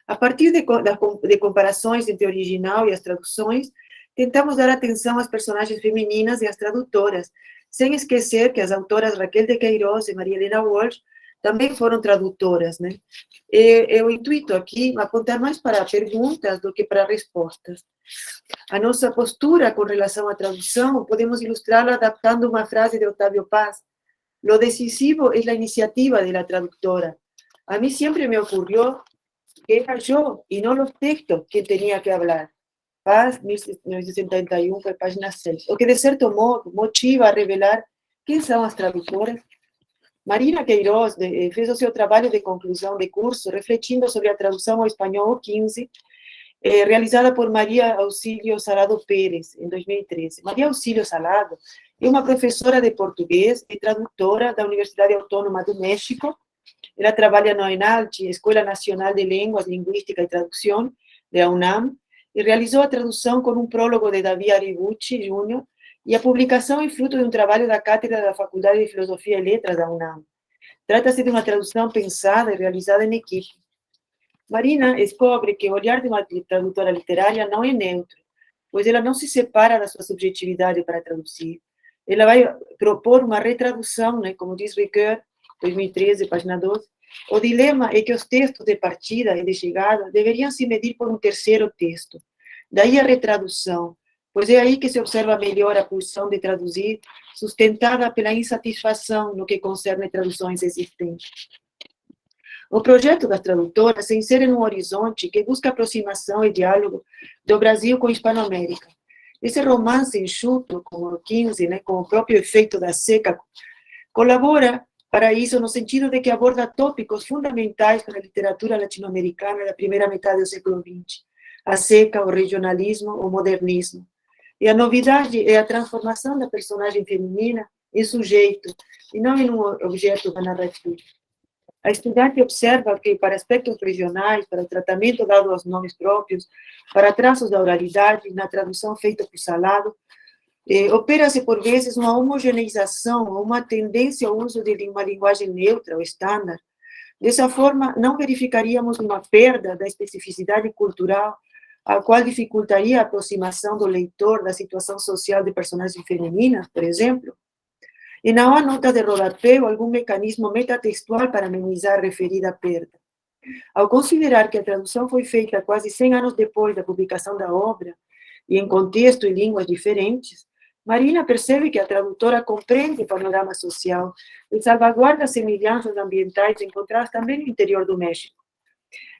A partir de comparações entre o original e as traduções, tentamos dar atenção às personagens femininas e às tradutoras, sem esquecer que as autoras Raquel de Queiroz e Maria Helena Walsh também foram tradutoras, né? E o intuito aqui é apontar mais para perguntas do que para respostas. A nossa postura com relação à tradução podemos ilustrá-la adaptando uma frase de Octavio Paz: "Lo decisivo es la iniciativa de la traductora. A mí siempre me ocurrió que era yo y no los textos quien tenía que hablar." Paz, 1971, página 6. O que, de certo modo, motiva a revelar quem são as tradutoras. Marina Queiroz fez o seu trabalho de conclusão de curso refletindo sobre a tradução ao espanhol 15, realizada por Maria Auxílio Salado Pérez, em 2013. Maria Auxílio Salado É uma professora de português e tradutora da Universidade Autônoma do México. Ela trabalha na ENALT, Escola Nacional de Línguas, Linguística e Tradução, da UNAM, e realizou a tradução com um prólogo de Davi Aribucci, Jr., e a publicação é fruto de um trabalho da Cátedra da Faculdade de Filosofia e Letras da UNAM. Trata-se de uma tradução pensada e realizada em equipe. Marina descobre que o olhar de uma tradutora literária não é neutro, pois ela não se separa da sua subjetividade para traduzir. Ela vai propor uma retradução, né, como diz Ricoeur, 2013, página 12. O dilema é que os textos de partida e de chegada deveriam se medir por um terceiro texto. Daí a retradução, pois é aí que se observa melhor a pulsão de traduzir, sustentada pela insatisfação no que concerne traduções existentes. O projeto das tradutoras se insere num horizonte que busca aproximação e diálogo do Brasil com a Hispanoamérica. Esse romance enxuto, como o 15, né, com o próprio efeito da seca, colabora para isso no sentido de que aborda tópicos fundamentais para a literatura latino-americana da primeira metade do século XX. A seca, o regionalismo, o modernismo. E a novidade é a transformação da personagem feminina em sujeito, e não em um objeto da narrativa. A estudante observa que, para aspectos regionais, para o tratamento dado aos nomes próprios, para traços da oralidade, na tradução feita por Salado, opera-se, por vezes, uma homogeneização, uma tendência ao uso de uma linguagem neutra ou estándar. Dessa forma, não verificaríamos uma perda da especificidade cultural, a qual dificultaria a aproximação do leitor da situação social de personagens femininas, por exemplo. E não há nota de rodapé ou algum mecanismo metatextual para amenizar a referida perda. Ao considerar que a tradução foi feita quase 100 anos depois da publicação da obra, e em contexto e línguas diferentes, Marina percebe que a tradutora compreende o panorama social e salvaguarda as semelhanças ambientais encontradas também no interior do México.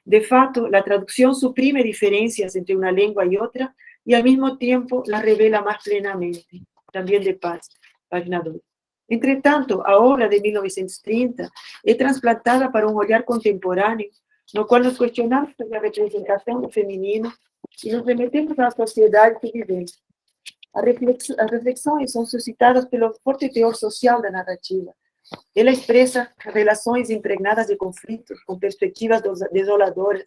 De fato, a tradução suprime diferenças entre uma língua e outra e, ao mesmo tempo, las revela mais plenamente. Também de Paz, página 2. Entretanto, a obra de 1930 é transplantada para um olhar contemporâneo, no qual nos questionamos sobre a representação do feminino e nos remetemos à sociedade que vivemos. As reflexões são suscitadas pelo forte teor social da narrativa. Ela expressa relações impregnadas de conflitos, com perspectivas desoladoras.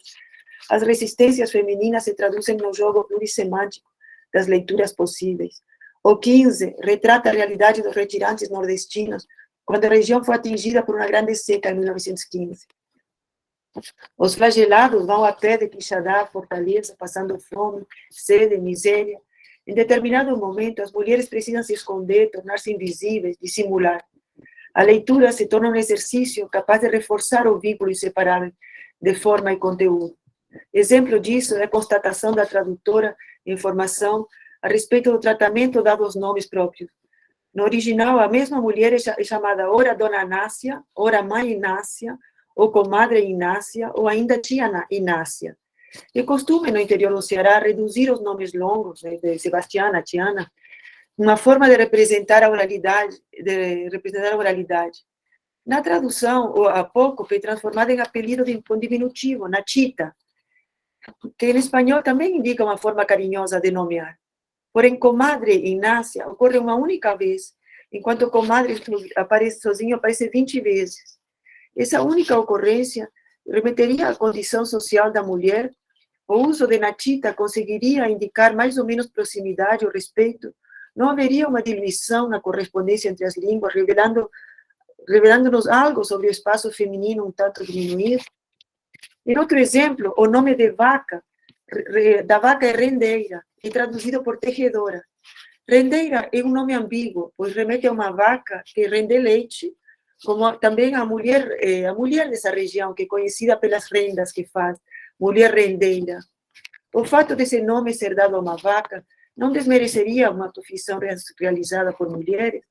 As resistências femininas se traduzem no jogo plurissemântico das leituras possíveis. O 15 retrata a realidade dos retirantes nordestinos, quando a região foi atingida por uma grande seca em 1915. Os flagelados vão a pé de Quixadá, Fortaleza, passando fome, sede, miséria. Em determinado momento, as mulheres precisam se esconder, tornar-se invisíveis, dissimular. A leitura se torna um exercício capaz de reforçar o vínculo inseparável de forma e conteúdo. Exemplo disso é a constatação da tradutora em formação a respeito do tratamento dado aos nomes próprios. No original, a mesma mulher é chamada ora Dona Inácia, ora Mãe Inácia, ou Comadre Inácia, ou ainda Tia Inácia. É costume no interior do Ceará reduzir os nomes longos, né, de Sebastiana, Tiana, uma forma de representar a oralidade. Na tradução, há pouco foi transformada em apelido com diminutivo, Nachita, que em espanhol também indica uma forma carinhosa de nomear. Porém, Comadre Inácia ocorre uma única vez, enquanto Comadre aparece sozinho, aparece 20 vezes. Essa única ocorrência remeteria à condição social da mulher. O uso de Nachita conseguiria indicar mais ou menos proximidade ou respeito. Não haveria uma diluição na correspondência entre as línguas, revelando-nos algo sobre o espaço feminino um tanto diminuído. Em outro exemplo, o nome de vaca, da vaca é rendeira, e traduzido por tejedora. Rendeira é um nome ambíguo, pois remete a uma vaca que rende leite, como também a mulher dessa região, que é conhecida pelas rendas que faz, mulher rendeira. O fato desse nome ser dado a uma vaca não desmereceria uma profissão realizada por mulheres.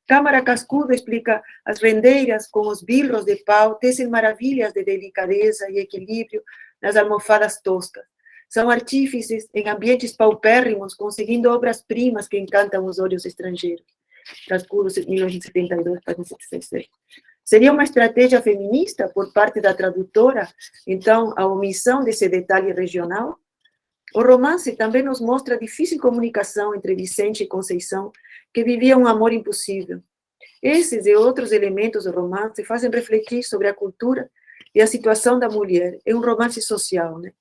Câmara Cascudo explica: as rendeiras, com os bilros de pau, tecem maravilhas de delicadeza e equilíbrio nas almofadas toscas. São artífices em ambientes paupérrimos, conseguindo obras-primas que encantam os olhos estrangeiros. Cascudo, 1972, página 76. Seria uma estratégia feminista por parte da tradutora, então, a omissão desse detalhe regional? O romance também nos mostra a difícil comunicação entre Vicente e Conceição, que vivia um amor impossível. Esses e outros elementos do romance fazem refletir sobre a cultura e a situação da mulher. É um romance social, né?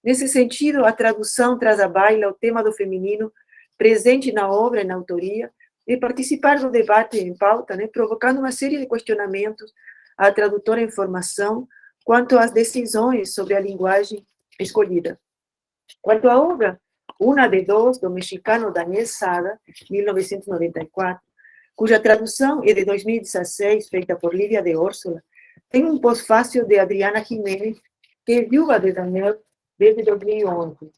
Nesse sentido, a tradução traz à baila o tema do feminino presente na obra e na autoria, e participar do debate em pauta, né, provocando uma série de questionamentos à tradutora em formação quanto às decisões sobre a linguagem escolhida. Quanto à obra Una de Dos, do mexicano Daniel Sada, 1994, cuja tradução é de 2016, feita por Lívia de Órsola, tem um pós-fácil de Adriana Jiménez, que é viúva de Daniel desde 2011.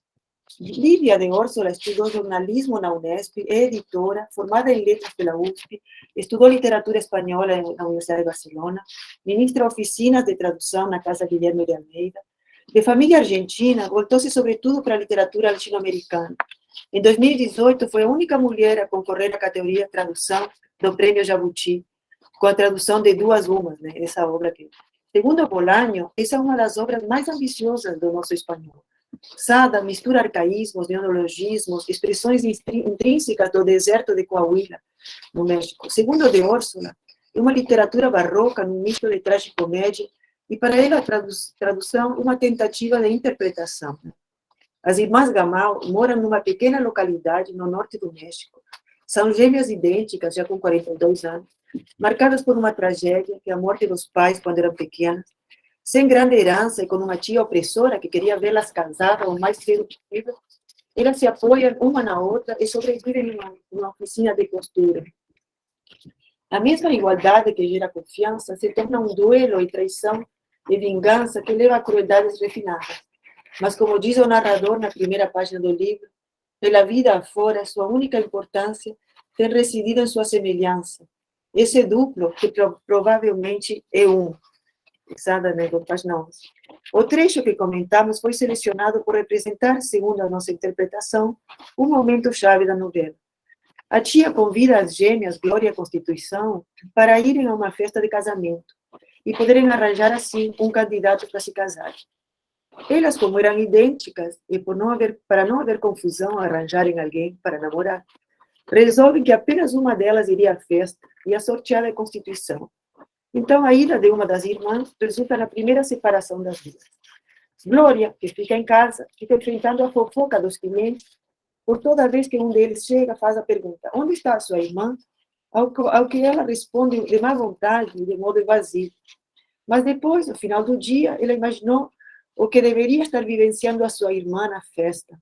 Lívia de Órsola estudou jornalismo na Unesp, é editora, formada em letras pela USP, estudou literatura espanhola na Universidade de Barcelona, ministra oficinas de tradução na Casa Guilherme de Almeida. De família argentina, voltou-se sobretudo para a literatura latino-americana. Em 2018, foi a única mulher a concorrer à categoria tradução do Prêmio Jabuti, com a tradução de Duas Umas, né, essa obra aqui. Segundo Bolaño, essa é uma das obras mais ambiciosas do nosso espanhol. Sada mistura arcaísmos, neologismos, expressões intrínsecas do deserto de Coahuila, no México. Segundo de Órsola, é uma literatura barroca num misto de tragicomédia, e para ela a tradução uma tentativa de interpretação. As irmãs Gamal moram numa pequena localidade no norte do México. São gêmeas idênticas, já com 42 anos, marcadas por uma tragédia, que é a morte dos pais quando eram pequenas, sem grande herança e com uma tia opressora que queria vê-las casadas o mais cedo possível. Elas se apoiam uma na outra e sobrevivem numa oficina de costura. A mesma igualdade que gera confiança se torna um duelo e traição e vingança que leva a crueldades refinadas. Mas, como diz o narrador na primeira página do livro, pela vida afora, sua única importância tem residido em sua semelhança. Esse duplo, que provavelmente é um. Sada, né, do página 11. O trecho que comentamos foi selecionado por representar, segundo a nossa interpretação, um momento-chave da novela. A tia convida as gêmeas Glória e Constituição para irem a uma festa de casamento e poderem arranjar, assim, um candidato para se casar. Elas, como eram idênticas, e para não haver confusão, arranjarem alguém para namorar, resolvem que apenas uma delas iria à festa e a sorteada é Constituição. Então, a ida de uma das irmãs resulta na primeira separação das duas. Glória, que fica em casa, fica enfrentando a fofoca dos clientes, por toda vez que um deles chega, faz a pergunta: onde está a sua irmã? Ao que ela responde de má vontade e de modo evasivo. Mas depois, no final do dia, ela imaginou o que deveria estar vivenciando a sua irmã na festa.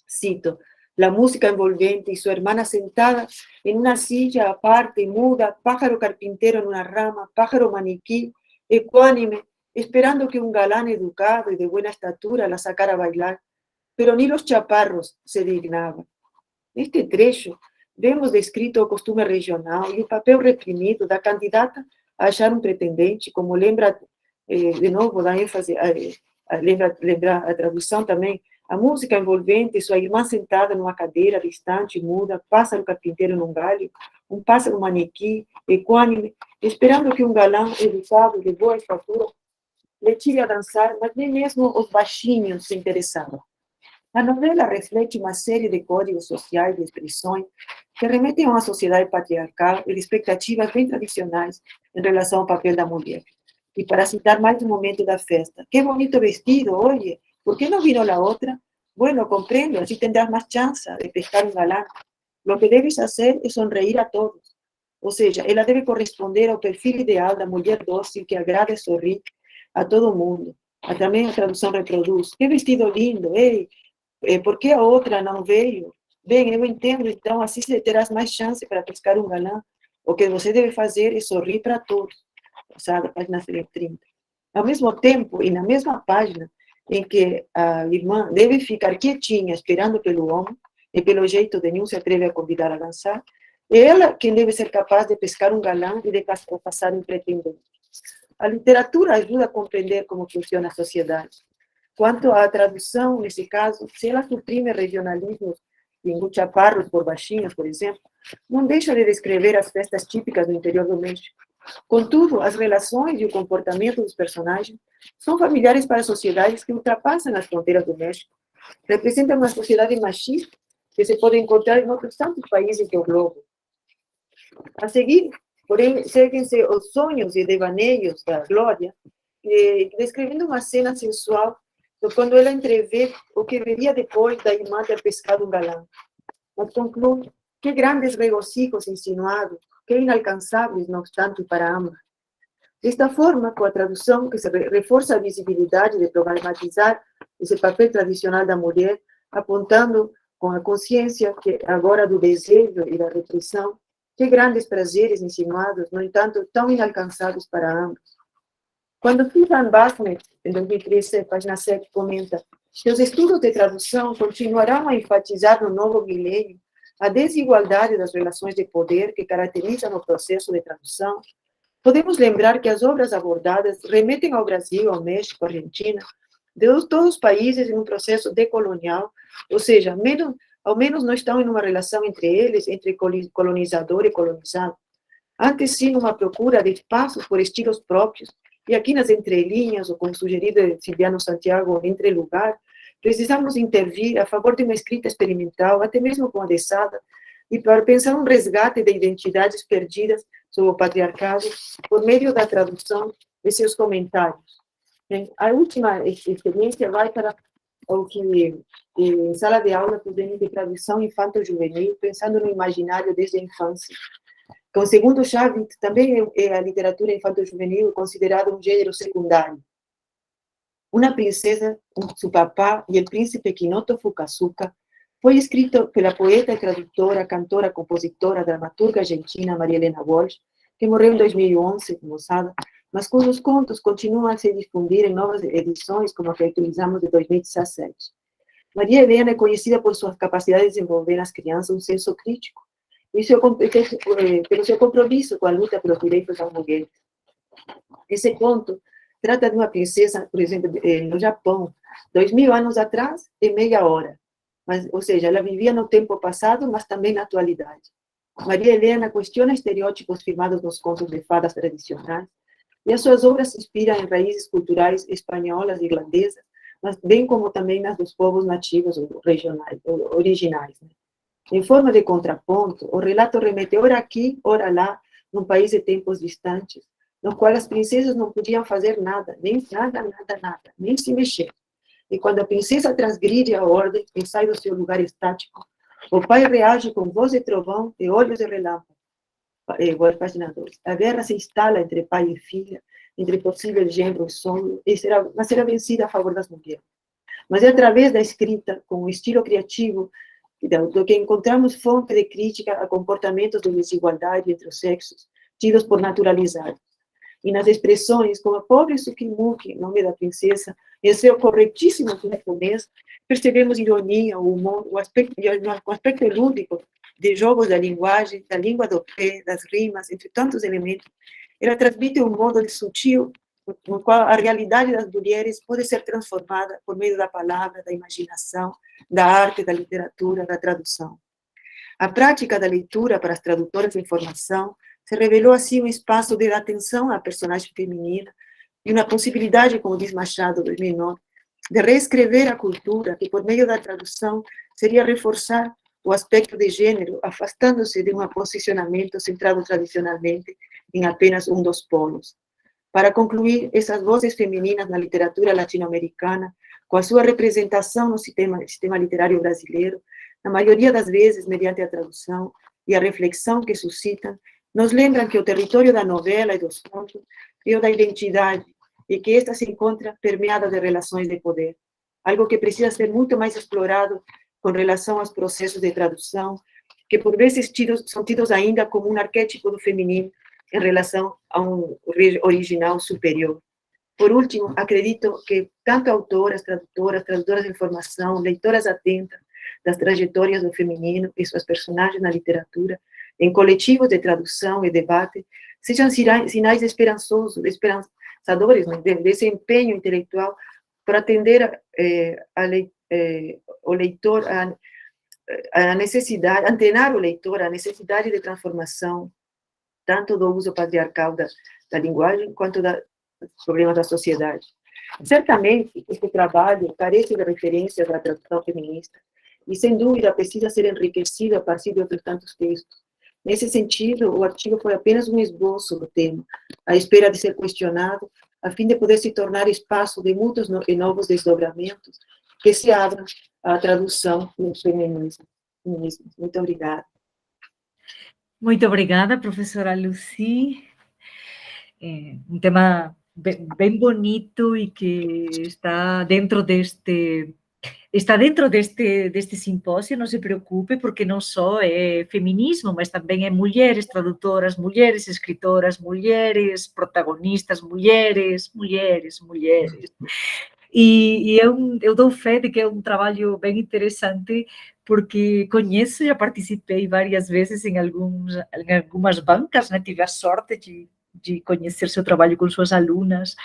Cito: la música envolvente y su hermana sentada en una silla aparte y muda, pájaro carpintero en una rama, pájaro maniquí, ecuánime, esperando que un galán educado y de buena estatura la sacara a bailar, pero ni los chaparros se dignaban. Neste trecho, vemos descrito o costume regional e o papel reprimido da candidata a achar um pretendente, como lembra, de novo, da ênfase, lembra a tradução também, a música envolvente, sua irmã sentada numa cadeira distante, muda, pássaro carpinteiro num galho, um pássaro manequim, equânime, esperando que um galã educado de boa estatura lhe tire a dançar, mas nem mesmo os baixinhos se interessavam. A novela reflete uma série de códigos sociais e expressões que remetem a uma sociedade patriarcal e de expectativas bem tradicionais em relação ao papel da mulher. E para citar mais um momento da festa: que bonito vestido, oye, ¿por qué no vino la otra? Bueno, comprendo, así tendrás más chance de pescar un galán. Lo que debes hacer es sonreír a todos. Ou seja, ela deve corresponder ao perfil ideal da mulher dócil que agrada e sorri a todo mundo. Também a tradução reproduz: que vestido lindo, ei, por que a outra não veio? Bem, eu entendo, então assim você terás mais chance para pescar um galã. O que você deve fazer é sorrir para todos. Sabe, página 30. Ao mesmo tempo, e na mesma página, em que a irmã deve ficar quietinha, esperando pelo homem, e pelo jeito nenhum se atreve a convidar a dançar, é ela quem deve ser capaz de pescar um galã e de passar um pretendente. A literatura ajuda a compreender como funciona a sociedade. Quanto à tradução, nesse caso, se ela suprime regionalismos em chaparros por baixinhos, por exemplo, não deixa de descrever as festas típicas do interior do México. Contudo, as relações e o comportamento dos personagens são familiares para sociedades que ultrapassam as fronteiras do México representam uma sociedade machista que se pode encontrar em outros tantos países do globo. A seguir, porém, seguem-se os sonhos e devaneios da Glória, descrevendo uma cena sensual quando ela entrevê o que viria depois da irmã ter pescado um galã. Mas conclui: que grandes regocijos insinuados, que inalcançáveis, não obstante, para ambas. Desta forma, com a tradução que se reforça a visibilidade de problematizar esse papel tradicional da mulher, apontando com a consciência que agora do desejo e da repressão, que grandes prazeres insinuados, no entanto, tão inalcançáveis para ambos. Quando Susan Bassett, em 2013, página 7, comenta que os estudos de tradução continuarão a enfatizar no novo milênio a desigualdade das relações de poder que caracterizam o processo de tradução, podemos lembrar que as obras abordadas remetem ao Brasil, ao México, à Argentina, de todos os países em um processo decolonial, ou seja, ao menos não estão em uma relação entre eles, entre colonizador e colonizado. Antes, sim, uma procura de espaços por estilos próprios, e aqui nas entrelinhas, ou como sugerido de Silviano Santiago, entre lugar, precisamos intervir a favor de uma escrita experimental, até mesmo com adesada, e para pensar um resgate de identidades perdidas sob o patriarcado por meio da tradução de seus comentários. A última experiência vai para o que em sala de aula podemos de tradução infanto-juvenil, pensando no imaginário desde a infância. Com segundo Chavit, também a literatura infanto-juvenil considerada um gênero secundário. Uma princesa, seu papá e o príncipe Kinoto Fukazuka foi escrito pela poeta, tradutora, cantora, compositora, dramaturga argentina Maria Helena Walsh, que morreu em 2011, como sabe, mas cujos contos continuam a se difundir em novas edições, como a que utilizamos de 2017. Maria Helena é conhecida por sua capacidade de desenvolver nas crianças um senso crítico, e pelo seu compromisso com a luta pelos direitos das mulheres. Esse conto trata de uma princesa, por exemplo, no Japão, 2000 anos atrás, em meia hora. Mas, ou seja, ela vivia no tempo passado, mas também na atualidade. Maria Helena questiona estereótipos firmados nos contos de fadas tradicionais, e as suas obras se inspiram em raízes culturais espanholas e irlandesas, mas bem como também nas dos povos nativos ou regionais, ou originais. Né? Em forma de contraponto, o relato remete ora aqui, ora lá, num país de tempos distantes, no qual as princesas não podiam fazer nada, nem se mexer. E quando a princesa transgride a ordem e sai do seu lugar estático, o pai reage com voz de trovão e olhos de relâmpago. Página 2. A guerra se instala entre pai e filha, entre possível genro e sogro, mas será vencida a favor das mulheres. Mas é através da escrita, com um estilo criativo, do que encontramos fonte de crítica a comportamentos de desigualdade entre os sexos, tidos por naturalizados. E nas expressões, como a pobre Sukimuki, nome da princesa, em seu corretíssimo japonês, percebemos ironia, o humor, o aspecto lúdico de jogos da linguagem, da língua do pé, das rimas, entre tantos elementos. Ela transmite um modo de sutil, no qual a realidade das mulheres pode ser transformada por meio da palavra, da imaginação, da arte, da literatura, da tradução. A prática da leitura para as tradutoras de informação se revelou assim um espaço de atenção à personagem feminina e uma possibilidade, como diz Machado, 2009, de reescrever a cultura, que por meio da tradução seria reforçar o aspecto de gênero, afastando-se de um posicionamento centrado tradicionalmente em apenas um dos polos. Para concluir, essas vozes femininas na literatura latino-americana, com a sua representação no sistema literário brasileiro, na maioria das vezes mediante a tradução e a reflexão que suscitam, nos lembram que o território da novela e dos contos é o da identidade e que esta se encontra permeada de relações de poder, algo que precisa ser muito mais explorado com relação aos processos de tradução, que por vezes são tidos ainda como um arquétipo do feminino em relação a um original superior. Por último, acredito que tanto autoras, tradutoras de informação, leitoras atentas das trajetórias do feminino e suas personagens na literatura, em coletivos de tradução e debate, sejam sinais esperançadores, né, desse empenho intelectual para atender o leitor a necessidade, antenar o leitor à necessidade de transformação, tanto do uso patriarcal da linguagem, quanto dos problemas da sociedade. Certamente, este trabalho carece de referências da tradução feminista e, sem dúvida, precisa ser enriquecido a partir de outros tantos textos. Nesse sentido, o artigo foi apenas um esboço do tema, à espera de ser questionado, a fim de poder se tornar espaço de muitos e novos desdobramentos que se abram à tradução no feminismo. Muito obrigada. Muito obrigada, professora Lucy. Um tema bem bonito e que está dentro deste simpósio, não se preocupe, porque não só é feminismo, mas também é mulheres tradutoras, mulheres escritoras, mulheres protagonistas, mulheres. E eu dou fé de que é um trabalho bem interessante, porque conheço e já participei várias vezes em algumas bancas, né? Tive a sorte de conhecer seu trabalho com suas alunas,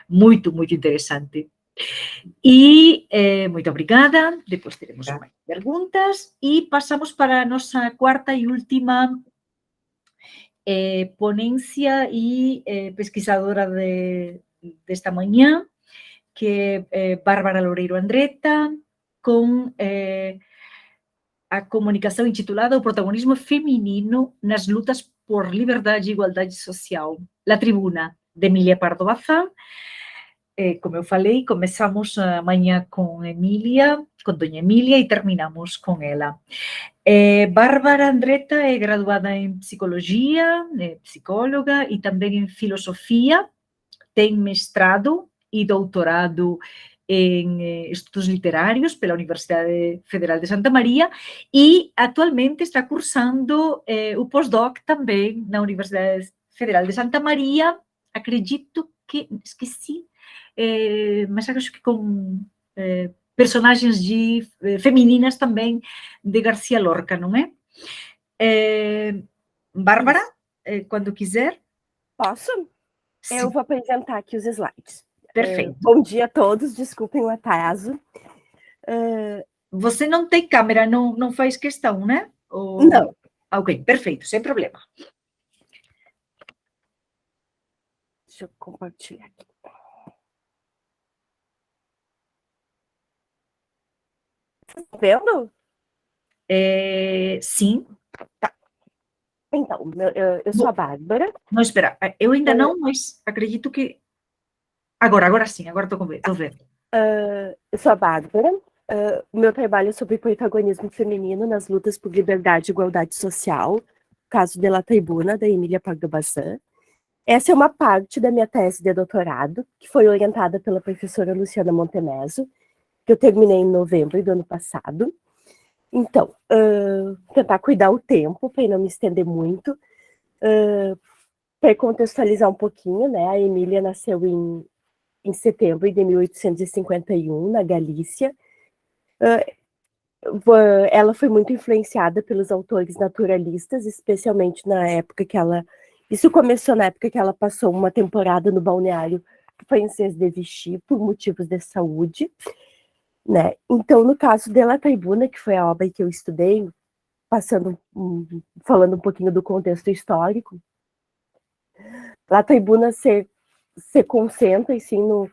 muito interessante. E muito obrigada, depois teremos mais perguntas e passamos para a nossa quarta e última ponência e pesquisadora desta manhã, que é Bárbara Loureiro Andretta, com a comunicação intitulada O Protagonismo Feminino nas Lutas por Liberdade e Igualdade Social, La Tribuna, de Emília Pardo Bazán. Como eu falei, começamos amanhã com Dona Emília, e terminamos com ela. Bárbara Andretta é graduada em Psicologia, é psicóloga, e também em Filosofia, tem mestrado e doutorado em Estudos Literários pela Universidade Federal de Santa Maria e atualmente está cursando o pós-doc também na Universidade Federal de Santa Maria, acredito que, esqueci, mas acho que com personagens femininas também de Garcia Lorca, não é? Bárbara, quando quiser. Posso? Sim. Eu vou apresentar aqui os slides. Perfeito. Bom dia a todos, desculpem o atraso. Você não tem câmera, não faz questão, né? Ou... Não. Ok, perfeito, sem problema. Deixa eu compartilhar aqui. Vocês estão vendo? Sim. Tá. Então, eu sou a Bárbara. Não, espera, eu ainda não, mas acredito que... Agora sim, agora estou vendo. Eu sou a Bárbara. Meu trabalho é sobre protagonismo feminino nas lutas por liberdade e igualdade social, caso de La Tribuna, da Emília Pardo Bazán. Essa é uma parte da minha tese de doutorado, que foi orientada pela professora Luciana Montemezzo, que eu terminei em novembro do ano passado. Então, tentar cuidar o tempo, para não me estender muito, para contextualizar um pouquinho, né? A Emília nasceu em setembro de 1851, na Galícia. Ela foi muito influenciada pelos autores naturalistas, especialmente na época que ela... Isso começou na época que ela passou uma temporada no balneário francês de Vichy, por motivos de saúde, né? Então, no caso de La Tribuna, que foi a obra que eu estudei, falando um pouquinho do contexto histórico, La Tribuna se concentra, assim, no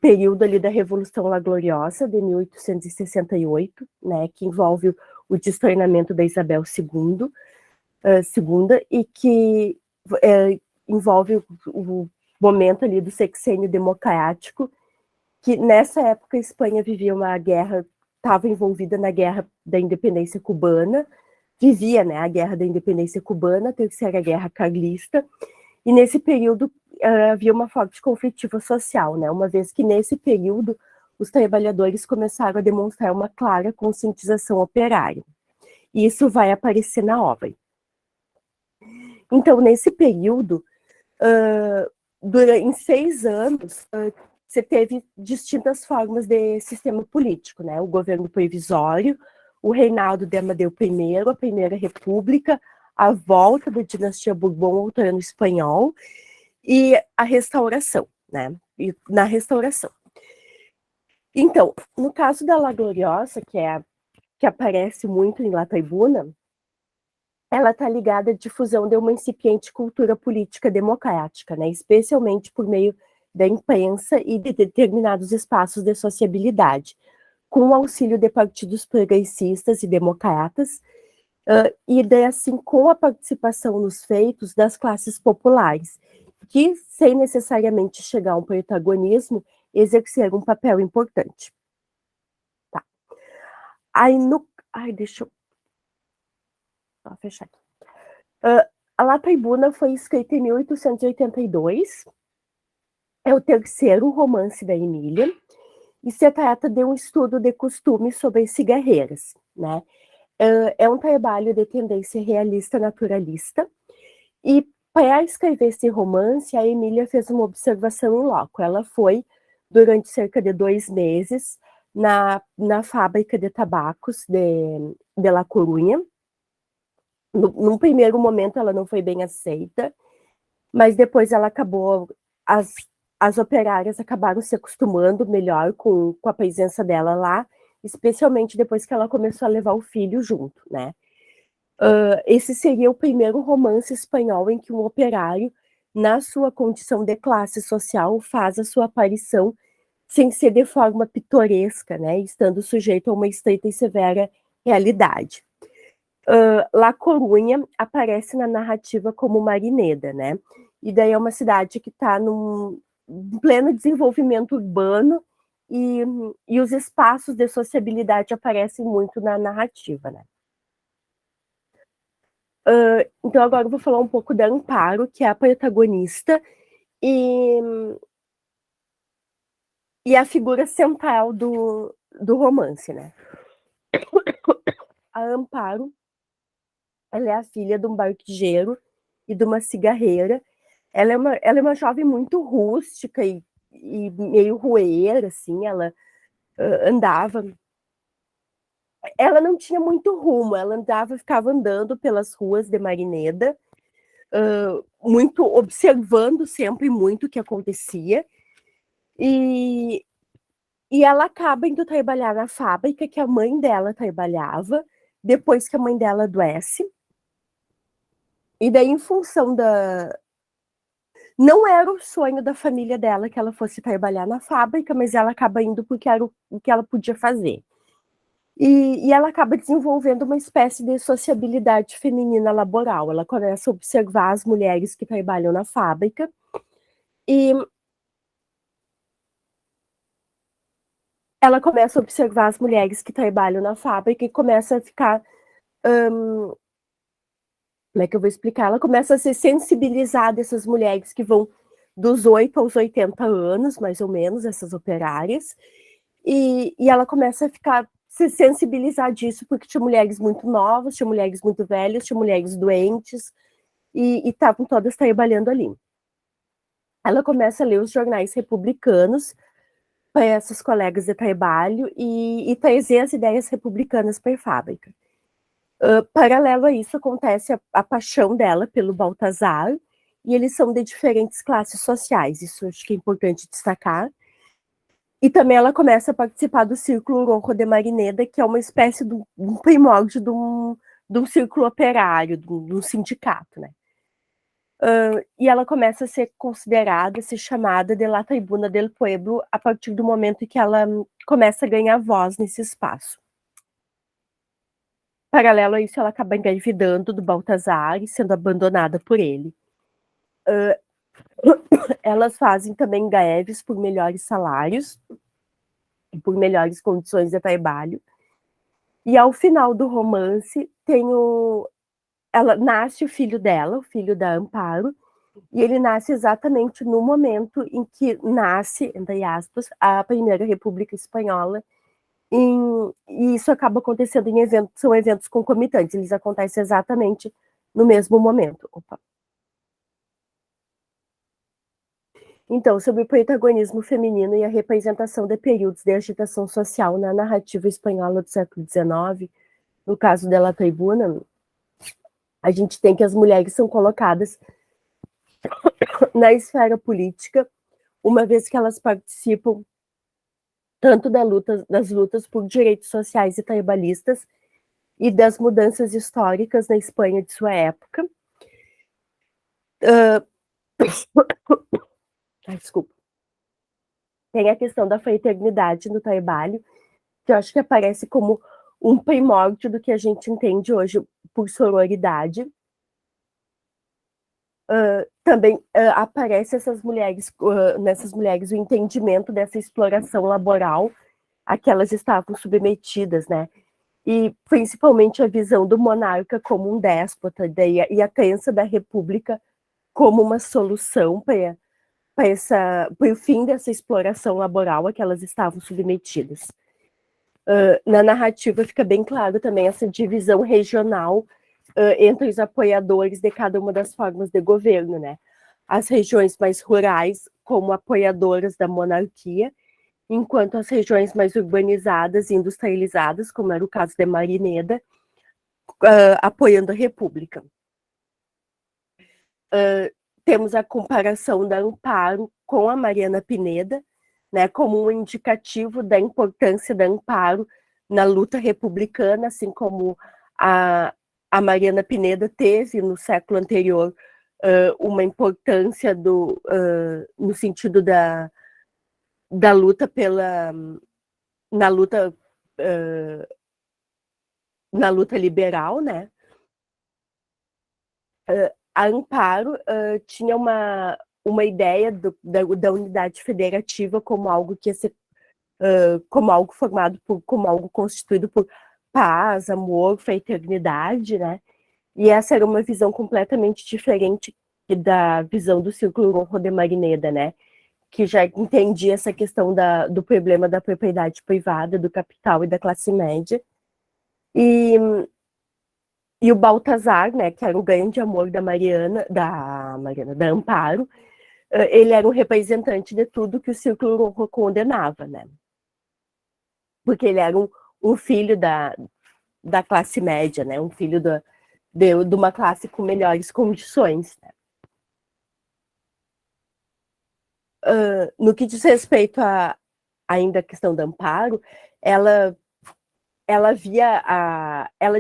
período ali da Revolução La Gloriosa, de 1868, né, que envolve o destronamento da Isabel II, segunda, e que envolve o momento ali do sexênio democrático, que nessa época a Espanha vivia uma guerra, estava envolvida na guerra da independência cubana, vivia, né, a guerra da independência cubana, a Terceira Guerra Carlista, e nesse período havia uma forte conflitiva social, né, uma vez que nesse período os trabalhadores começaram a demonstrar uma clara conscientização operária. E isso vai aparecer na obra. Então, nesse período, em 6 anos, você teve distintas formas de sistema político, né? O governo provisório, o reinado de Amadeu I, a Primeira República, a volta da dinastia Bourbon ao trono espanhol e a restauração, né? E na restauração. Então, no caso da La Gloriosa, que aparece muito em La Tribuna, ela está ligada à difusão de uma incipiente cultura política democrática, né? Especialmente por meio da imprensa e de determinados espaços de sociabilidade, com o auxílio de partidos progressistas e democratas, e daí, assim, com a participação nos feitos das classes populares, que, sem necessariamente chegar a um protagonismo, exerceram um papel importante. Tá. Aí, deixa eu fechar aqui. A La Tribuna foi escrita em 1882, é o terceiro romance da Emília, e se trata de um estudo de costumes sobre cigarreiras, né? É um trabalho de tendência realista naturalista, e para escrever esse romance, a Emília fez uma observação em loco. Ela foi, durante cerca de 2 meses, na fábrica de tabacos de La Coruña. Num primeiro momento, ela não foi bem aceita, mas depois ela acabou, as operárias acabaram se acostumando melhor com a presença dela lá, especialmente depois que ela começou a levar o filho junto, né? Esse seria o primeiro romance espanhol em que um operário, na sua condição de classe social, faz a sua aparição sem ser de forma pitoresca, né? Estando sujeito a uma estreita e severa realidade. La Coruña aparece na narrativa como Marineda, né? E daí é uma cidade que está num pleno desenvolvimento urbano, e os espaços de sociabilidade aparecem muito na narrativa, né? Então agora eu vou falar um pouco da Amparo, que é a protagonista e a figura central do romance, né? A Amparo, ela é a filha de um barqueiro e de uma cigarreira. Ela é uma jovem muito rústica e meio rueira, assim. Ela andava... Ela não tinha muito rumo, ela ficava andando pelas ruas de Marineda, muito observando sempre muito o que acontecia, e ela acaba indo trabalhar na fábrica que a mãe dela trabalhava, depois que a mãe dela adoece, e daí, em função não era o sonho da família dela que ela fosse trabalhar na fábrica, mas ela acaba indo porque era o que ela podia fazer. E ela acaba desenvolvendo uma espécie de sociabilidade feminina laboral. Ela começa a observar as mulheres que trabalham na fábrica, e ela começa a observar as mulheres que trabalham na fábrica e começa a ficar... como é que eu vou explicar? Ela começa a se sensibilizar dessas mulheres que vão dos 8 aos 80 anos, mais ou menos, essas operárias, e ela começa a se sensibilizar disso, porque tinha mulheres muito novas, tinha mulheres muito velhas, tinha mulheres doentes, e estavam todas trabalhando ali. Ela começa a ler os jornais republicanos para essas colegas de trabalho e trazer as ideias republicanas para a fábrica. Paralelo a isso, acontece a paixão dela pelo Baltazar, e eles são de diferentes classes sociais, isso acho que é importante destacar. E também ela começa a participar do Círculo Rojo de Marineda, que é uma espécie de um primórdio de um círculo operário, de um sindicato, né? E ela começa a ser considerada, a ser chamada de La Tribuna del Pueblo a partir do momento em que ela começa a ganhar voz nesse espaço. Paralelo a isso, ela acaba engravidando do Baltazar e sendo abandonada por ele. Elas fazem também greves por melhores salários e por melhores condições de trabalho. E ao final do romance, nasce o filho dela, o filho da Amparo, e ele nasce exatamente no momento em que nasce, entre aspas, a Primeira República Espanhola, e isso acaba acontecendo em eventos, são eventos concomitantes, eles acontecem exatamente no mesmo momento. Então, sobre o protagonismo feminino e a representação de períodos de agitação social na narrativa espanhola do século XIX, no caso da La Tribuna, a gente tem que as mulheres são colocadas na esfera política, uma vez que elas participam tanto das lutas por direitos sociais e trabalhistas e das mudanças históricas na Espanha de sua época. Desculpa. Tem a questão da fraternidade no trabalho, que eu acho que aparece como um primórdio do que a gente entende hoje por sororidade. Também aparece nessas mulheres o entendimento dessa exploração laboral a que elas estavam submetidas, né? E principalmente a visão do monarca como um déspota, e a crença da república como uma solução para o fim dessa exploração laboral a que elas estavam submetidas. Na narrativa fica bem claro também essa divisão regional entre os apoiadores de cada uma das formas de governo, né? As regiões mais rurais como apoiadoras da monarquia, enquanto as regiões mais urbanizadas e industrializadas, como era o caso de Marineda, apoiando a República. Temos a comparação da Amparo com a Mariana Pineda, né, como um indicativo da importância da Amparo na luta republicana, assim como a Mariana Pineda teve no século anterior uma importância no sentido da luta na luta liberal, né? A Amparo tinha uma ideia da unidade federativa como algo que ia ser, como algo formado como algo constituído por paz, amor, fraternidade, né? E essa era uma visão completamente diferente da visão do Círculo Rojo de Marineda, né? Que já entendia essa questão do problema da propriedade privada, do capital e da classe média. E o Baltazar, né, que era o grande amor da Amparo, ele era um representante de tudo que o Círculo Rojo condenava, né? Porque ele era um filho da classe média, né? Um filho de uma classe com melhores condições, né? No que diz respeito ainda à questão da Amparo, ela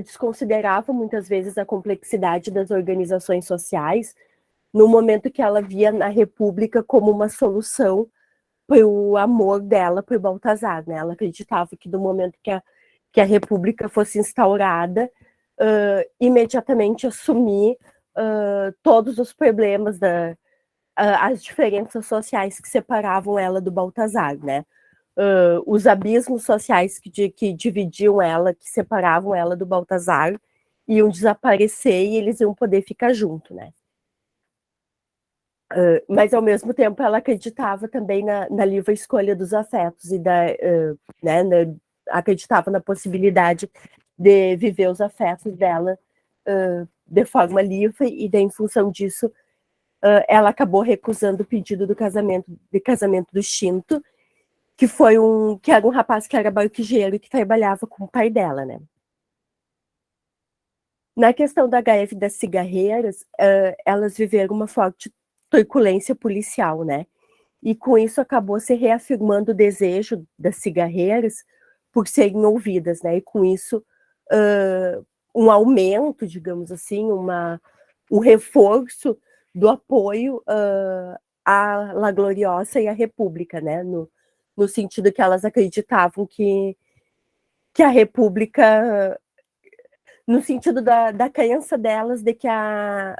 desconsiderava muitas vezes a complexidade das organizações sociais no momento que ela via na República como uma solução para o amor dela para o Baltazar, né? Ela acreditava que no momento que a República fosse instaurada, imediatamente assumir todos os problemas as diferenças sociais que separavam ela do Baltazar, né? Os abismos sociais que dividiam ela, que separavam ela do Baltazar, iam desaparecer e eles iam poder ficar juntos, né? Mas, ao mesmo tempo, ela acreditava também na livre escolha dos afetos e né, acreditava na possibilidade de viver os afetos dela de forma livre, e daí, em função disso, ela acabou recusando o pedido de casamento do Scinto, que era um rapaz que era barquejeiro e que trabalhava com o pai dela, né? Na questão da greve das cigarreiras, elas viveram uma forte turbulência policial, né? E com isso acabou se reafirmando o desejo das cigarreiras por serem ouvidas, né? E com isso um aumento, digamos assim, um reforço do apoio à La Gloriosa e à República, né? No sentido que elas acreditavam que a República, no sentido da crença delas de que a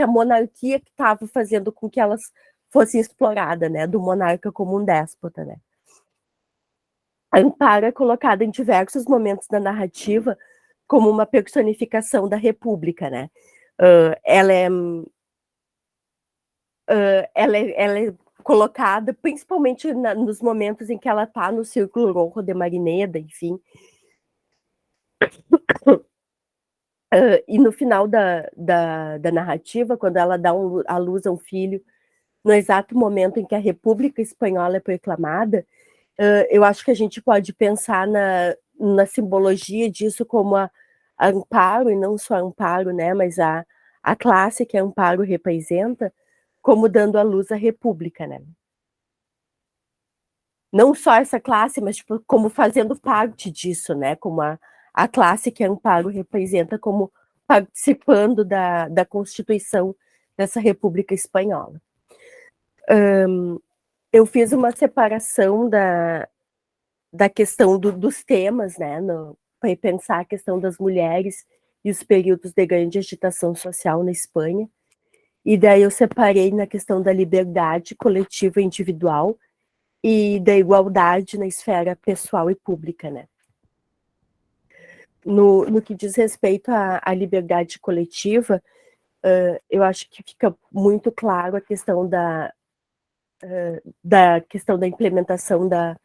monarquia que estava fazendo com que elas fossem exploradas, né, do monarca como um déspota, né. A Amparo é colocada em diversos momentos da narrativa como uma personificação da República, né. Ela é colocada principalmente nos momentos em que ela está no Círculo Rojo de Marineda, enfim. E no final da narrativa, quando ela dá à luz a um filho, no exato momento em que a República Espanhola é proclamada, eu acho que a gente pode pensar na simbologia disso como a Amparo, e não só a Amparo, né, mas a classe que a Amparo representa, como dando à luz a República, né. Não só essa classe, mas tipo, como fazendo parte disso, né, como a classe que a Amparo representa, como participando da constituição dessa República Espanhola. eu fiz uma separação da questão dos temas, né, para pensar a questão das mulheres e os períodos de grande agitação social na Espanha. E daí eu separei na questão da liberdade coletiva e individual e da igualdade na esfera pessoal e pública, né. No que diz respeito à liberdade coletiva, eu acho que fica muito claro a questão da questão da implementação da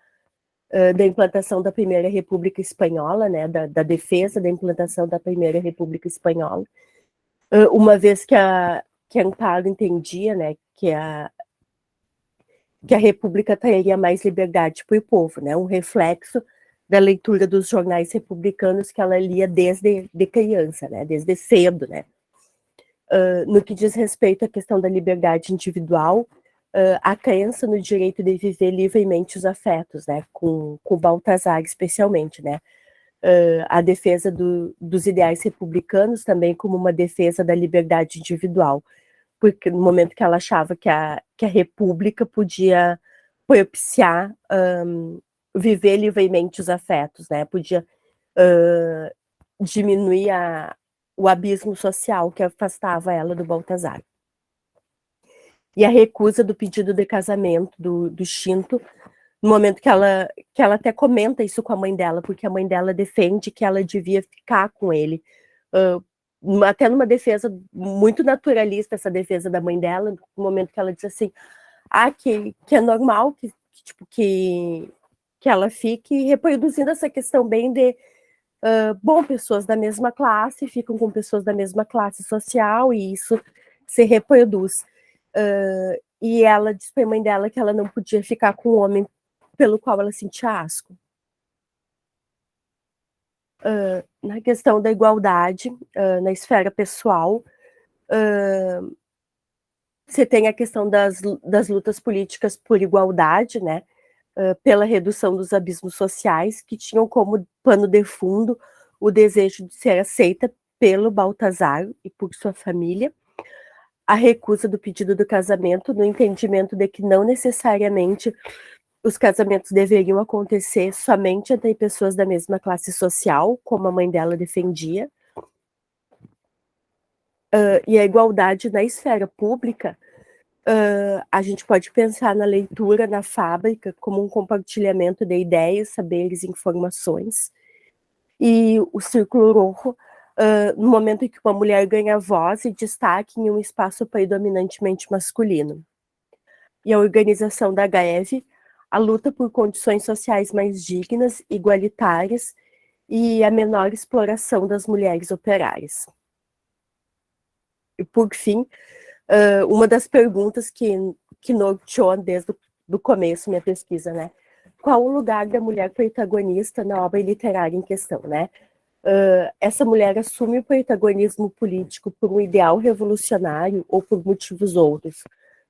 implantação da Primeira República Espanhola, né, da defesa da implantação da Primeira República Espanhola, uma vez que a Amparo entendia, né, que a República traria mais liberdade para o povo, né, um reflexo da leitura dos jornais republicanos que ela lia desde criança, né, desde cedo, né. No que diz respeito à questão da liberdade individual, a crença no direito de viver livremente os afetos, né, com Baltazar especialmente, né, a defesa dos ideais republicanos também como uma defesa da liberdade individual, porque no momento que ela achava que a república podia propiciar viver livremente os afetos, né, podia diminuir o abismo social que afastava ela do Baltazar. E a recusa do pedido de casamento do Shinto, no momento que ela até comenta isso com a mãe dela, porque a mãe dela defende que ela devia ficar com ele, até numa defesa muito naturalista, essa defesa da mãe dela, no momento que ela diz assim, que é normal que ela fique reproduzindo essa questão bem de pessoas da mesma classe ficam com pessoas da mesma classe social e isso se reproduz. E ela disse para a mãe dela que ela não podia ficar com um homem pelo qual ela sentia asco. Na questão da igualdade, na esfera pessoal, você tem a questão das lutas políticas por igualdade, né, pela redução dos abismos sociais, que tinham como pano de fundo o desejo de ser aceita pelo Baltazar e por sua família, a recusa do pedido do casamento, no entendimento de que não necessariamente os casamentos deveriam acontecer somente entre pessoas da mesma classe social, como a mãe dela defendia, e a igualdade na esfera pública, a gente pode pensar na leitura na fábrica como um compartilhamento de ideias, saberes e informações, e o Círculo Rojo, no momento em que uma mulher ganha voz e destaque em um espaço predominantemente masculino. E a organização da HEV, a luta por condições sociais mais dignas, igualitárias e a menor exploração das mulheres operárias. E, por fim, uma das perguntas que norteou desde o começo minha pesquisa, né? Qual o lugar da mulher protagonista na obra literária em questão, né? Essa mulher assume o protagonismo político por um ideal revolucionário ou por motivos outros,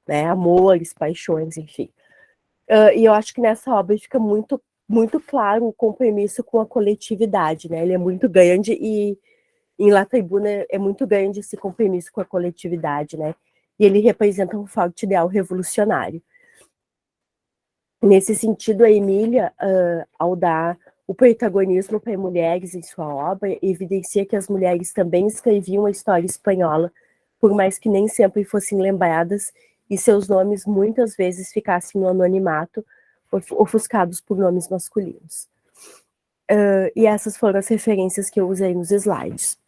né? Amores, paixões, enfim. E eu acho que nessa obra fica muito, muito claro o compromisso com a coletividade, né? Ele é muito grande e em La Tribuna é muito grande esse compromisso com a coletividade, né? E ele representa um forte ideal revolucionário. Nesse sentido, a Emília, ao dar o protagonismo para mulheres em sua obra, evidencia que as mulheres também escreviam a história espanhola, por mais que nem sempre fossem lembradas e seus nomes muitas vezes ficassem no anonimato, ofuscados por nomes masculinos. E essas foram as referências que eu usei nos slides.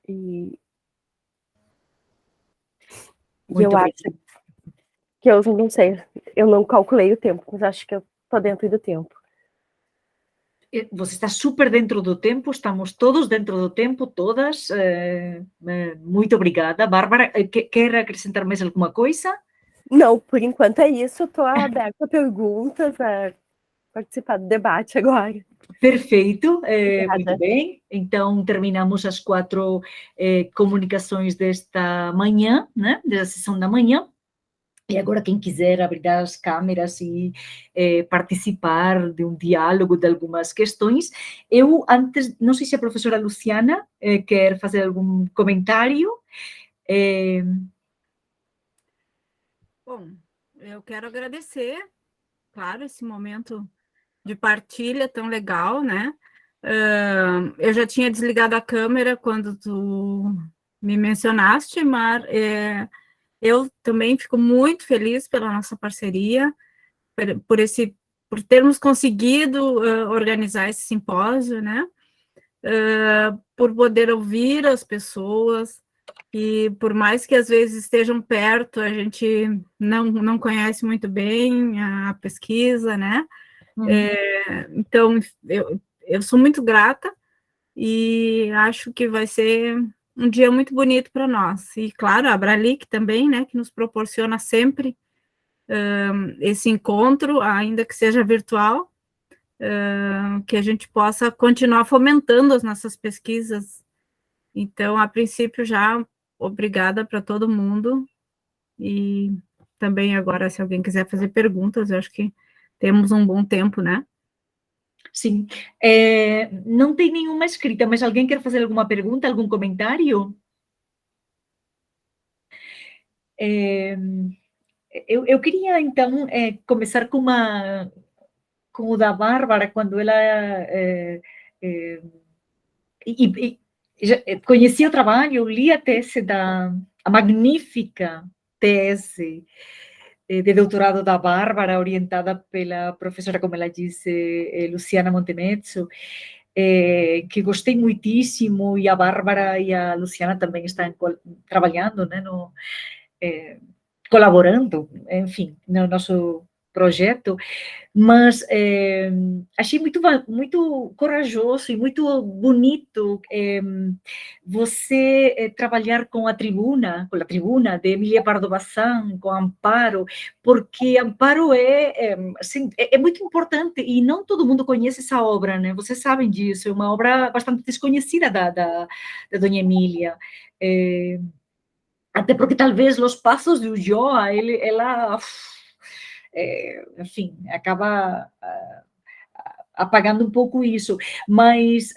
E eu acho que eu não sei, eu não calculei o tempo, mas acho que eu estou dentro do tempo. Você está super dentro do tempo, estamos todos dentro do tempo, todas. Muito obrigada. Bárbara, quer acrescentar mais alguma coisa? Não, por enquanto é isso. Estou aberta a perguntas, a participar do debate agora. Perfeito, muito bem. Então, terminamos as 4 comunicações desta manhã, né, da sessão da manhã. E agora, quem quiser abrir as câmeras e participar de um diálogo de algumas questões, eu antes, não sei se a professora Luciana quer fazer algum comentário. Bom, Eu quero agradecer, claro, esse momento de partilha tão legal, né? Eu já tinha desligado a câmera quando tu me mencionaste, Mar. Eu também fico muito feliz pela nossa parceria, por termos conseguido organizar esse simpósio, né? Por poder ouvir as pessoas, e por mais que às vezes estejam perto, a gente não conhece muito bem a pesquisa, né? Então, eu sou muito grata e acho que vai ser um dia muito bonito para nós. E, claro, a Abralic também, né, que nos proporciona sempre esse encontro, ainda que seja virtual, que a gente possa continuar fomentando as nossas pesquisas. Então, a princípio, já obrigada para todo mundo. E também agora, se alguém quiser fazer perguntas, eu acho que temos um bom tempo, né? Sim. Não tem nenhuma escrita, mas alguém quer fazer alguma pergunta, algum comentário? Eu queria, então, começar com o da Bárbara, quando ela... conheci o trabalho, eu li a tese a magnífica tese de doutorado da Bárbara, orientada pela professora, como ela disse, Luciana Montemezzo, que gostei muitíssimo, e a Bárbara e a Luciana também estão trabalhando, né, colaborando, enfim, no nosso projeto, mas achei muito corajoso e muito bonito você trabalhar com a tribuna de Emília Pardo Bazán, com Amparo, porque Amparo assim, é muito importante e não todo mundo conhece essa obra, né? Vocês sabem disso, é uma obra bastante desconhecida da Dona Emília. Até porque talvez os passos de Ulloa, ela enfim, acaba apagando um pouco isso, mas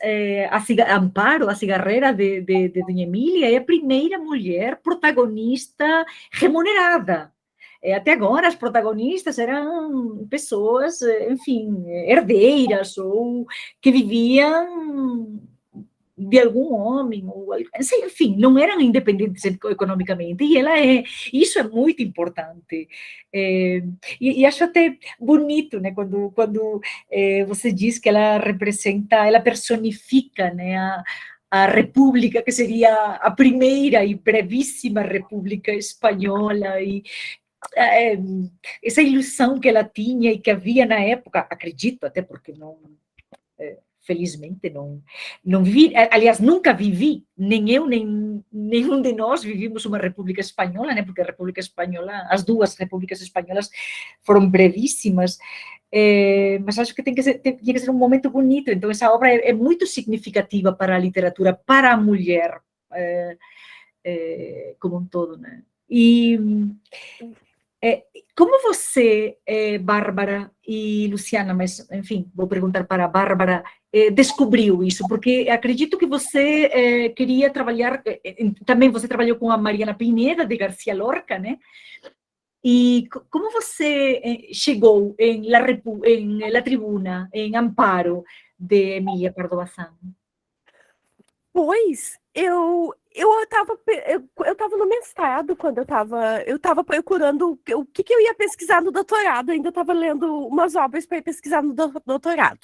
Amparo, a cigarreira de Dona Emília, é a primeira mulher protagonista remunerada. Até agora, as protagonistas eram pessoas, enfim, herdeiras ou que viviam de algum homem, ou, enfim, não eram independentes economicamente, e isso é muito importante. E acho até bonito, né, quando você diz que ela representa, ela personifica, né, a República, que seria a primeira e brevíssima República Espanhola, e essa ilusão que ela tinha e que havia na época, acredito, até porque não... felizmente não vivi, aliás, nunca vivi, nem eu, nem nenhum de nós vivimos uma República Espanhola, né? Porque a República Espanhola, as duas Repúblicas Espanholas foram brevíssimas, mas acho que tinha que ser um momento bonito. Então, essa obra é muito significativa para a literatura, para a mulher, como um todo, né? E como você, Bárbara e Luciana, mas, enfim, vou perguntar para a Bárbara, descobriu isso? Porque acredito que você queria trabalhar, também você trabalhou com a Mariana Pineda, de García Lorca, né? E como você chegou em La Tribuna, em Amparo, de Emília Pardo Bazán? Pois, eu estava no mestrado quando eu estava procurando o que eu ia pesquisar no doutorado, ainda estava lendo umas obras para pesquisar no doutorado.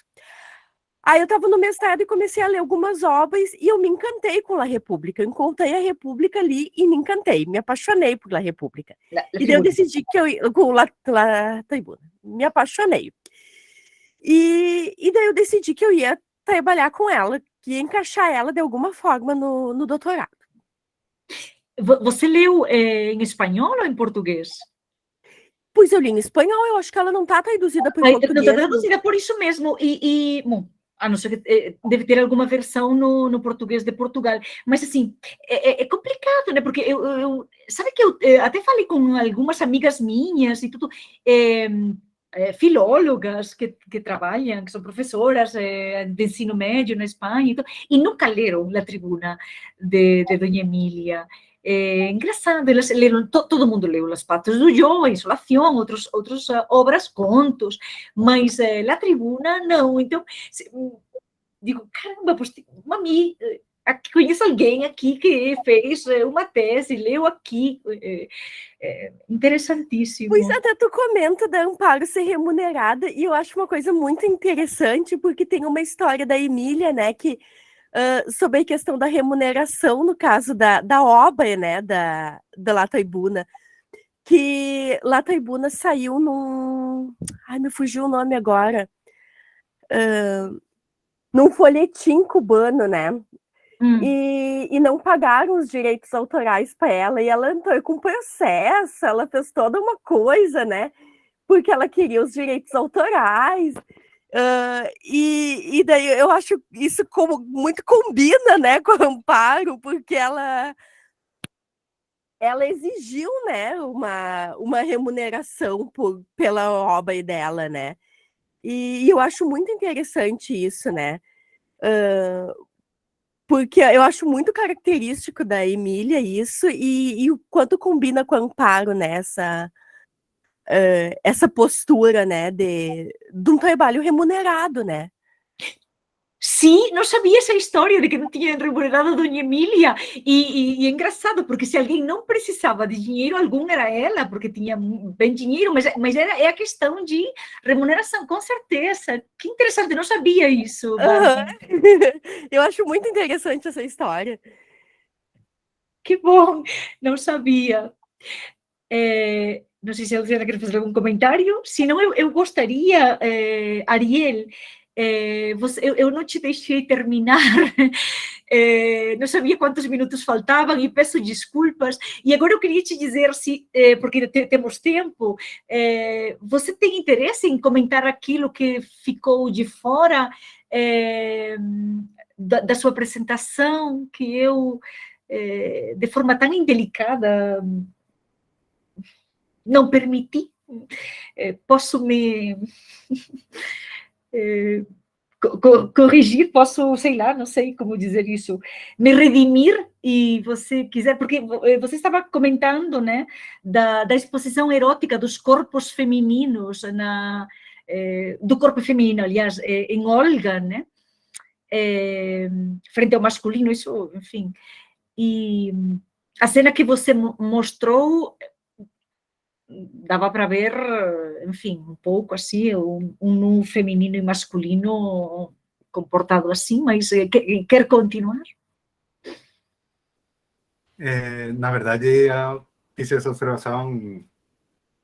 Aí eu estava no mestrado e comecei a ler algumas obras e eu me encantei com La República. Eu encontrei a República ali e me encantei, me apaixonei por La República. E daí eu decidi que eu ia com La Tribuna, me apaixonei. E daí eu decidi que eu ia trabalhar com ela, que ia encaixar ela de alguma forma no doutorado. Você leu em espanhol ou em português? Pois eu li em espanhol, eu acho que ela não está traduzida para o português. Não está traduzida por isso mesmo, bom, a não ser que deve ter alguma versão no português de Portugal, mas assim, é complicado, né, porque sabe que eu até falei com algumas amigas minhas e tudo, filólogas que trabalham, que são professoras de ensino médio na Espanha, e nunca leram La Tribuna de Dona Emília. engraçado, elas leram, todo mundo leu Os Patos do Joe, Insolação, outras obras, contos, mas La Tribuna não. Então, digo, caramba, pois, mami, aqui, conheço alguém aqui que fez uma tese, leu aqui, interessantíssimo. Pois até tu comenta da Amparo ser remunerada, e eu acho uma coisa muito interessante, porque tem uma história da Emília, né, que sobre a questão da remuneração, no caso da obra, né, da La Tribuna, que La Tribuna saiu num... Ai, me fugiu o nome agora. Num folhetim cubano, né? E não pagaram os direitos autorais para ela, e ela entrou com processo, ela fez toda uma coisa, né? Porque ela queria os direitos autorais. E daí eu acho isso como muito combina, né, com a Amparo, porque ela exigiu, né, uma remuneração pela obra dela, né? E eu acho muito interessante isso, né? Porque eu acho muito característico da Emília isso, e o quanto combina com a Amparo nessa essa postura, né, de um trabalho remunerado, né? Sim, não sabia essa história de que não tinham remunerado a Dona Emília. E é engraçado, porque se alguém não precisava de dinheiro, algum era ela, porque tinha bem dinheiro, mas é a questão de remuneração, com certeza. Que interessante, não sabia isso, Bárbara. Eu acho muito interessante essa história. Que bom, não sabia. Não sei se a Luciana quer fazer algum comentário. Se não, eu gostaria, Ariel, eu não te deixei terminar, não sabia quantos minutos faltavam e peço desculpas. E agora eu queria te dizer, porque temos tempo, você tem interesse em comentar aquilo que ficou de fora da sua apresentação, que eu, de forma tão indelicada, não permiti? Posso me corrigir, posso, sei lá, não sei como dizer isso, me redimir, e você quiser, porque você estava comentando, né, da exposição erótica dos corpos femininos, do corpo feminino, aliás, em Olga, né, frente ao masculino, isso, enfim, e a cena que você mostrou dava para ver, enfim, um pouco assim, nu feminino e masculino comportado assim, mas quer continuar? Na verdade, eu fiz essa observação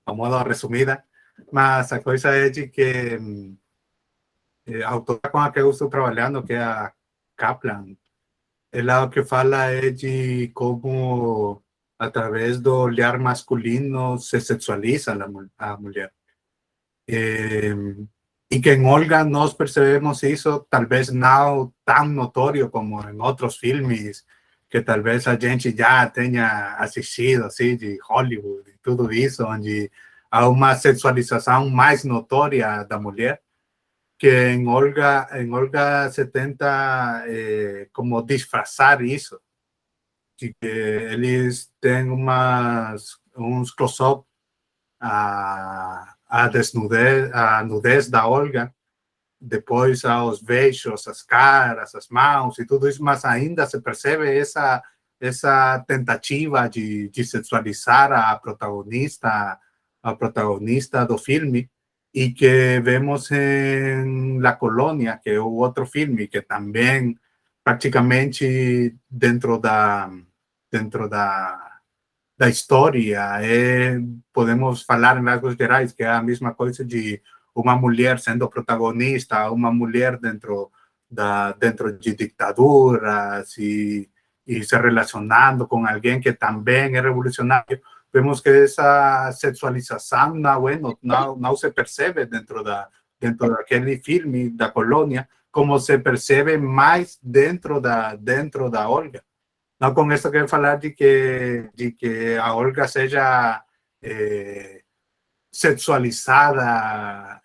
a modo resumida, mas a coisa é de que a autora com a que eu estou trabalhando, que é a Kaplan, ela o que fala é de como, através do olhar masculino, se sexualiza a mulher. E que em Olga nós percebemos isso, talvez não tão notório como em outros filmes, que talvez a gente já tenha assistido, assim, de Hollywood e tudo isso, onde há uma sexualização mais notória da mulher, que em Olga se tenta como disfarçar isso, de que eles têm uns close-up a nudez da Olga, depois aos beijos, as caras, as mãos e tudo isso, mas ainda se percebe essa tentativa de sexualizar a protagonista do filme, e que vemos em La Colônia, que é o outro filme que também praticamente dentro da história, podemos falar em rasgos gerais que é a mesma coisa de uma mulher sendo protagonista, uma mulher dentro de ditaduras e se relacionando com alguém que também é revolucionário. Vemos que essa sexualização não se percebe dentro daquele filme da Colônia, como se percebe mais dentro da Olga. Não, com isso quero falar de que a Olga seja sexualizada,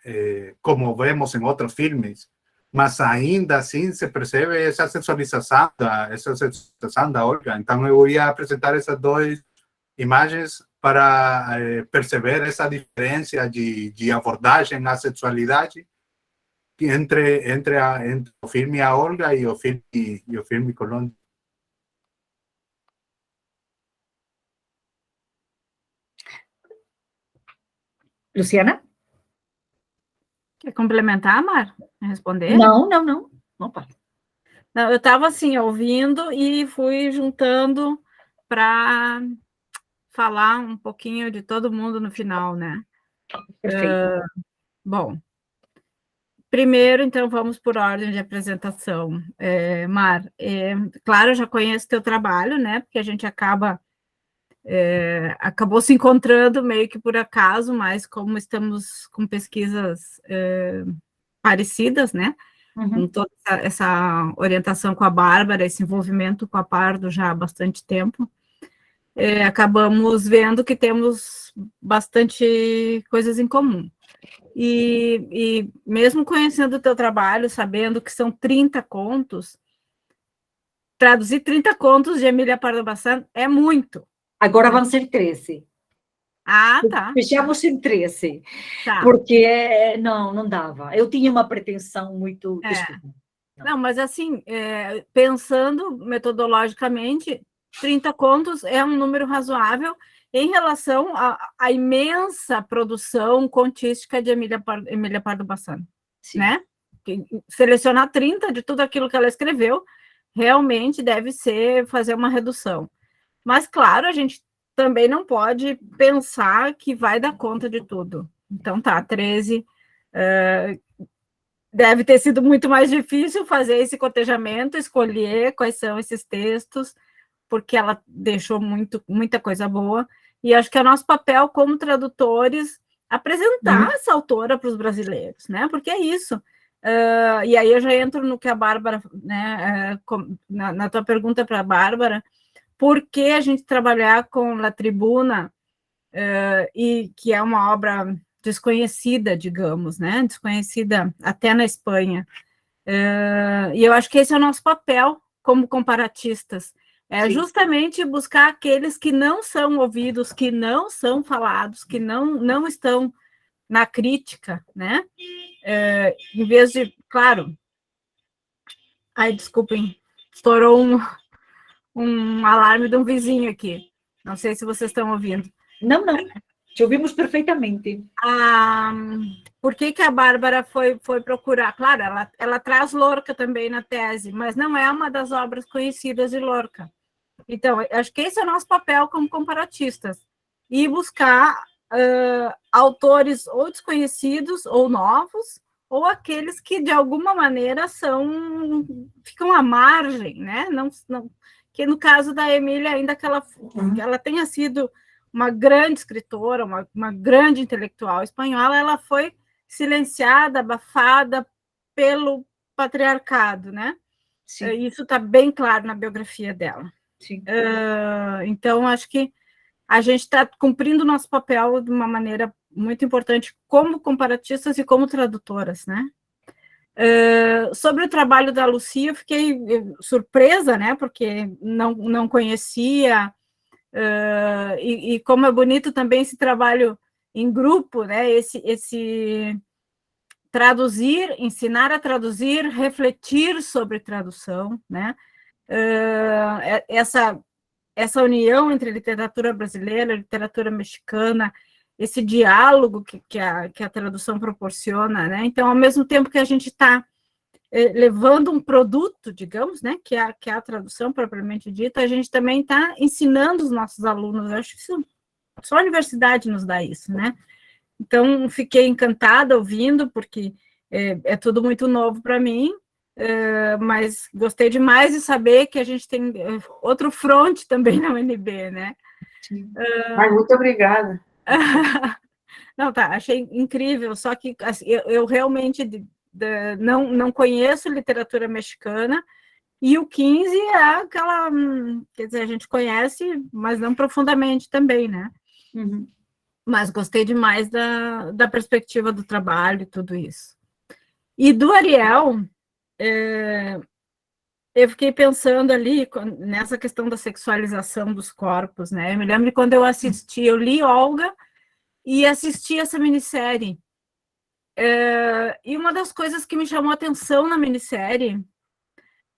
como vemos em outros filmes, mas ainda assim se percebe essa sexualização da Olga. Então eu ia apresentar essas duas imagens para perceber essa diferença de abordagem à sexualidade entre o filme A Olga e o filme Colônia. Luciana? Quer complementar, Mar? Responder? Não. Opa. Não, eu estava assim, ouvindo e fui juntando para falar um pouquinho de todo mundo no final, né? Perfeito. Bom, primeiro, então, vamos por ordem de apresentação. Mar, claro, eu já conheço teu trabalho, né? Porque a gente acabou se encontrando meio que por acaso, mas como estamos com pesquisas parecidas, né? Com toda essa orientação com a Bárbara, esse envolvimento com a Pardo já há bastante tempo, acabamos vendo que temos bastante coisas em comum. E mesmo conhecendo o teu trabalho, sabendo que são 30 contos, traduzir 30 contos de Emília Pardo Bazán é muito. Agora vão ser 13. Ah, tá. Fechamos em 13. Tá. Porque não dava. Eu tinha uma pretensão muito... Desculpa. Não, mas assim, pensando metodologicamente, 30 contos é um número razoável em relação à imensa produção contística de Emília Pardo Bazán, né? Selecionar 30 de tudo aquilo que ela escreveu realmente deve ser fazer uma redução. Mas, claro, a gente também não pode pensar que vai dar conta de tudo. Então, tá, 13... deve ter sido muito mais difícil fazer esse cotejamento, escolher quais são esses textos, porque ela deixou muita coisa boa, e acho que é nosso papel como tradutores apresentar essa autora para os brasileiros, né? Porque é isso. E aí eu já entro no que a Bárbara, né, na tua pergunta para a Bárbara, por que a gente trabalhar com La Tribuna, e que é uma obra desconhecida, digamos, né? Desconhecida até na Espanha. E eu acho que esse é o nosso papel como comparatistas, justamente buscar aqueles que não são ouvidos, que não são falados, que não estão na crítica, né? Em vez de, claro... Ai, desculpem, estourou um alarme de um vizinho aqui. Não sei se vocês estão ouvindo. Não, te ouvimos perfeitamente. Por que a Bárbara foi procurar? Claro, ela traz Lorca também na tese, mas não é uma das obras conhecidas de Lorca. Então, acho que esse é o nosso papel como comparatistas, e buscar autores ou desconhecidos ou novos, ou aqueles que, de alguma maneira, ficam à margem, né? Que no caso da Emília, ainda que ela tenha sido uma grande escritora, uma grande intelectual espanhola, ela foi silenciada, abafada pelo patriarcado, né? Sim. Isso está bem claro na biografia dela. Sim. Então, acho que a gente está cumprindo o nosso papel de uma maneira muito importante como comparatistas e como tradutoras, né? Sobre o trabalho da Lucia, eu fiquei surpresa, né? Porque não conhecia, e como é bonito também esse trabalho em grupo, né? Esse traduzir, ensinar a traduzir, refletir sobre tradução, né? Essa união entre literatura brasileira e literatura mexicana, esse diálogo que a tradução proporciona, né? Então, ao mesmo tempo que a gente está levando um produto, digamos, né, que é a tradução propriamente dita, a gente também está ensinando os nossos alunos. Eu acho que só a universidade nos dá isso, né? Então, fiquei encantada ouvindo, porque é tudo muito novo para mim, mas gostei demais de saber que a gente tem outro fronte também na UNB, né? Muito obrigada. Não, tá, achei incrível, só que assim, eu realmente não conheço literatura mexicana, e o 15 é aquela, quer dizer, a gente conhece, mas não profundamente também, né? Uhum. Mas gostei demais da perspectiva do trabalho e tudo isso. E do Ariel, eu fiquei pensando ali nessa questão da sexualização dos corpos, né? Eu me lembro de quando eu li Olga e assisti essa minissérie. E uma das coisas que me chamou a atenção na minissérie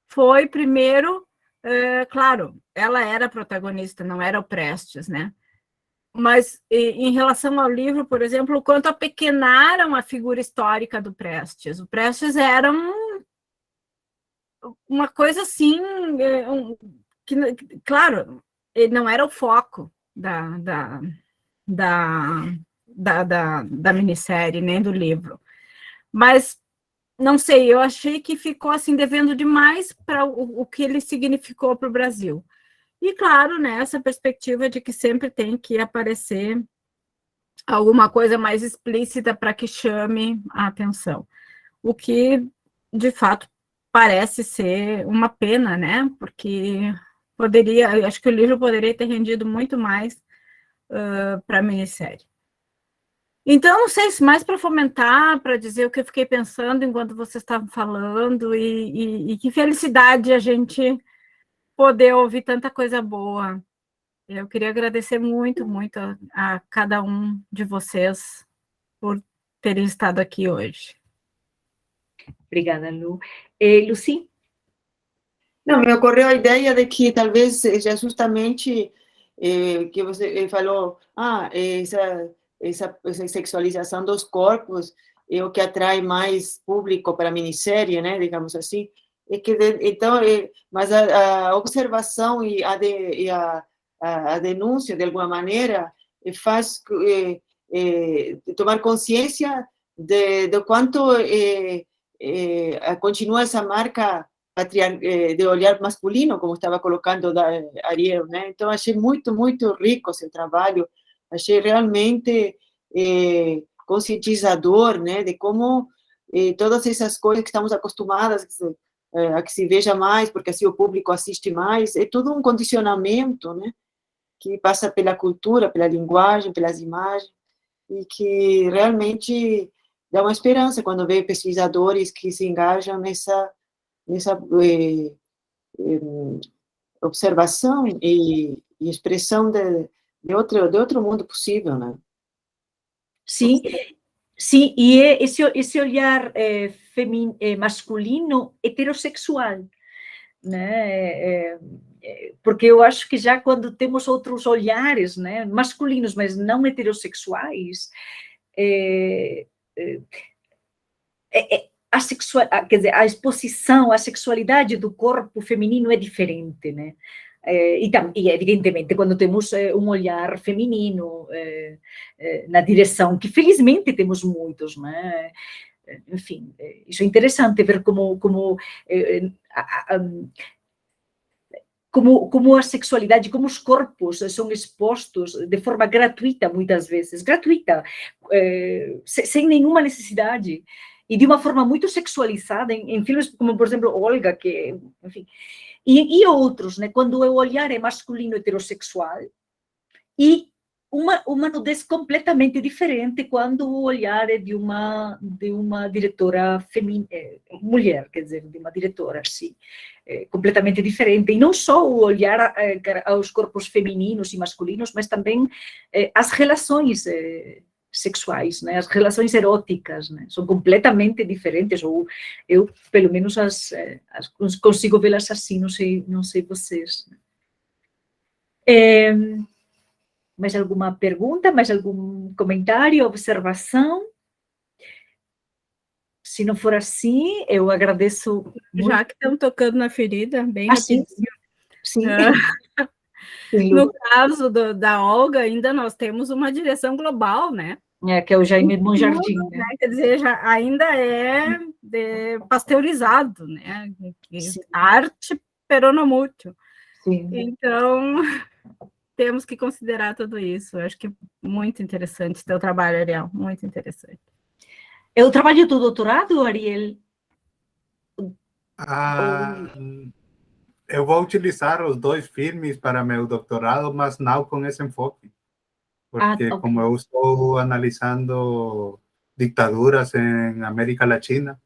foi, primeiro, claro, ela era a protagonista, não era o Prestes, né? Mas em relação ao livro, por exemplo, o quanto apequenaram a figura histórica do Prestes. O Prestes era uma coisa assim, que, claro, ele não era o foco da minissérie, nem do livro. Mas, não sei, eu achei que ficou assim devendo demais para o que ele significou para o Brasil. E, claro, né, essa perspectiva de que sempre tem que aparecer alguma coisa mais explícita para que chame a atenção. O que, de fato, parece ser uma pena, né? Porque acho que o livro poderia ter rendido muito mais para a minissérie. Então, não sei se mais para fomentar, para dizer o que eu fiquei pensando enquanto vocês estavam falando, e que felicidade a gente poder ouvir tanta coisa boa. Eu queria agradecer muito, muito a cada um de vocês por terem estado aqui hoje. Obrigada, Lu. Lucy? Não, me ocorreu a ideia de que talvez seja justamente que você falou, essa sexualização dos corpos é o que atrai mais público para a minissérie, né, digamos assim. É que então, mas a observação e a denúncia, de alguma maneira, faz tomar consciência do quanto continua essa marca de olhar masculino, como estava colocando Ariel, né? Então, achei muito, muito rico seu trabalho, achei realmente conscientizador, né, de como todas essas coisas que estamos acostumadas a que se veja mais, porque assim o público assiste mais, é tudo um condicionamento, né, que passa pela cultura, pela linguagem, pelas imagens, e que realmente dá uma esperança quando vê pesquisadores que se engajam nessa observação e expressão de outro mundo possível, né? Sim, sim, e é esse olhar masculino heterossexual, né? Porque eu acho que já quando temos outros olhares, né, masculinos, mas não heterossexuais, quer dizer, a exposição, a sexualidade do corpo feminino é diferente, né? E, evidentemente, quando temos um olhar feminino na direção, que felizmente temos muitos, né? Enfim, isso é interessante ver como a sexualidade, como os corpos são expostos de forma gratuita, muitas vezes, gratuita, sem nenhuma necessidade, e de uma forma muito sexualizada, em filmes como, por exemplo, Olga, que, enfim, e outros, né, quando o olhar é masculino heterossexual, e uma nudez completamente diferente quando o olhar é de uma diretora mulher, quer dizer, de uma diretora, sim, completamente diferente. E não só o olhar aos corpos femininos e masculinos, mas também as relações sexuais, né? As relações eróticas, né? São completamente diferentes, ou eu, pelo menos, consigo vê-las assim, não sei vocês. Mais alguma pergunta, mais algum comentário, observação? Se não for assim, eu agradeço muito. Já que estão tocando na ferida, bem sim. Sim. No caso da Olga, ainda nós temos uma direção global, né? Que é o Jaime Monjardim, né? Quer dizer, ainda é pasteurizado, né? Arte peronomútil. Sim. Então, temos que considerar tudo isso. Eu acho que é muito interessante o teu trabalho, Ariel, muito interessante. É o trabalho do doutorado, Ariel? Eu vou utilizar os 2 filmes para meu doutorado, mas não com esse enfoque. Porque okay. Como eu estou analisando dictaduras em América Latina,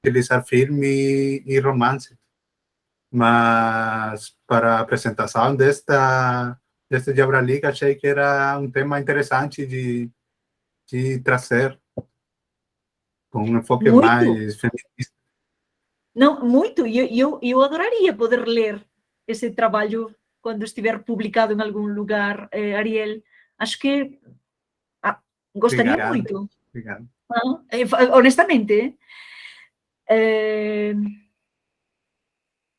utilizar filme e romance. Mas para a apresentação deste Jabralica, achei que era um tema interessante de trazer, com um enfoque Muito. mais feminista. Não, muito. E eu adoraria poder ler esse trabalho quando estiver publicado em algum lugar, Ariel. Acho que gostaria Obrigado. muito. Obrigado. Honestamente.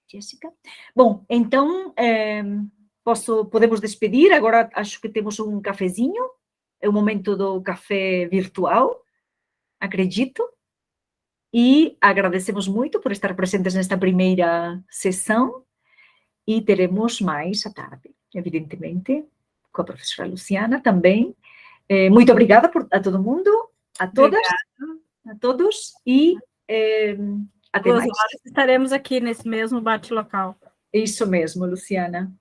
Jéssica? Bom, então podemos despedir. Agora acho que temos um cafezinho. É o momento do café virtual, acredito. E agradecemos muito por estar presentes nesta primeira sessão. E teremos mais à tarde, evidentemente, com a professora Luciana também. Muito obrigada a todo mundo, a todas, a todos, e até 2 mais. horas estaremos aqui nesse mesmo bate-local. Isso mesmo, Luciana.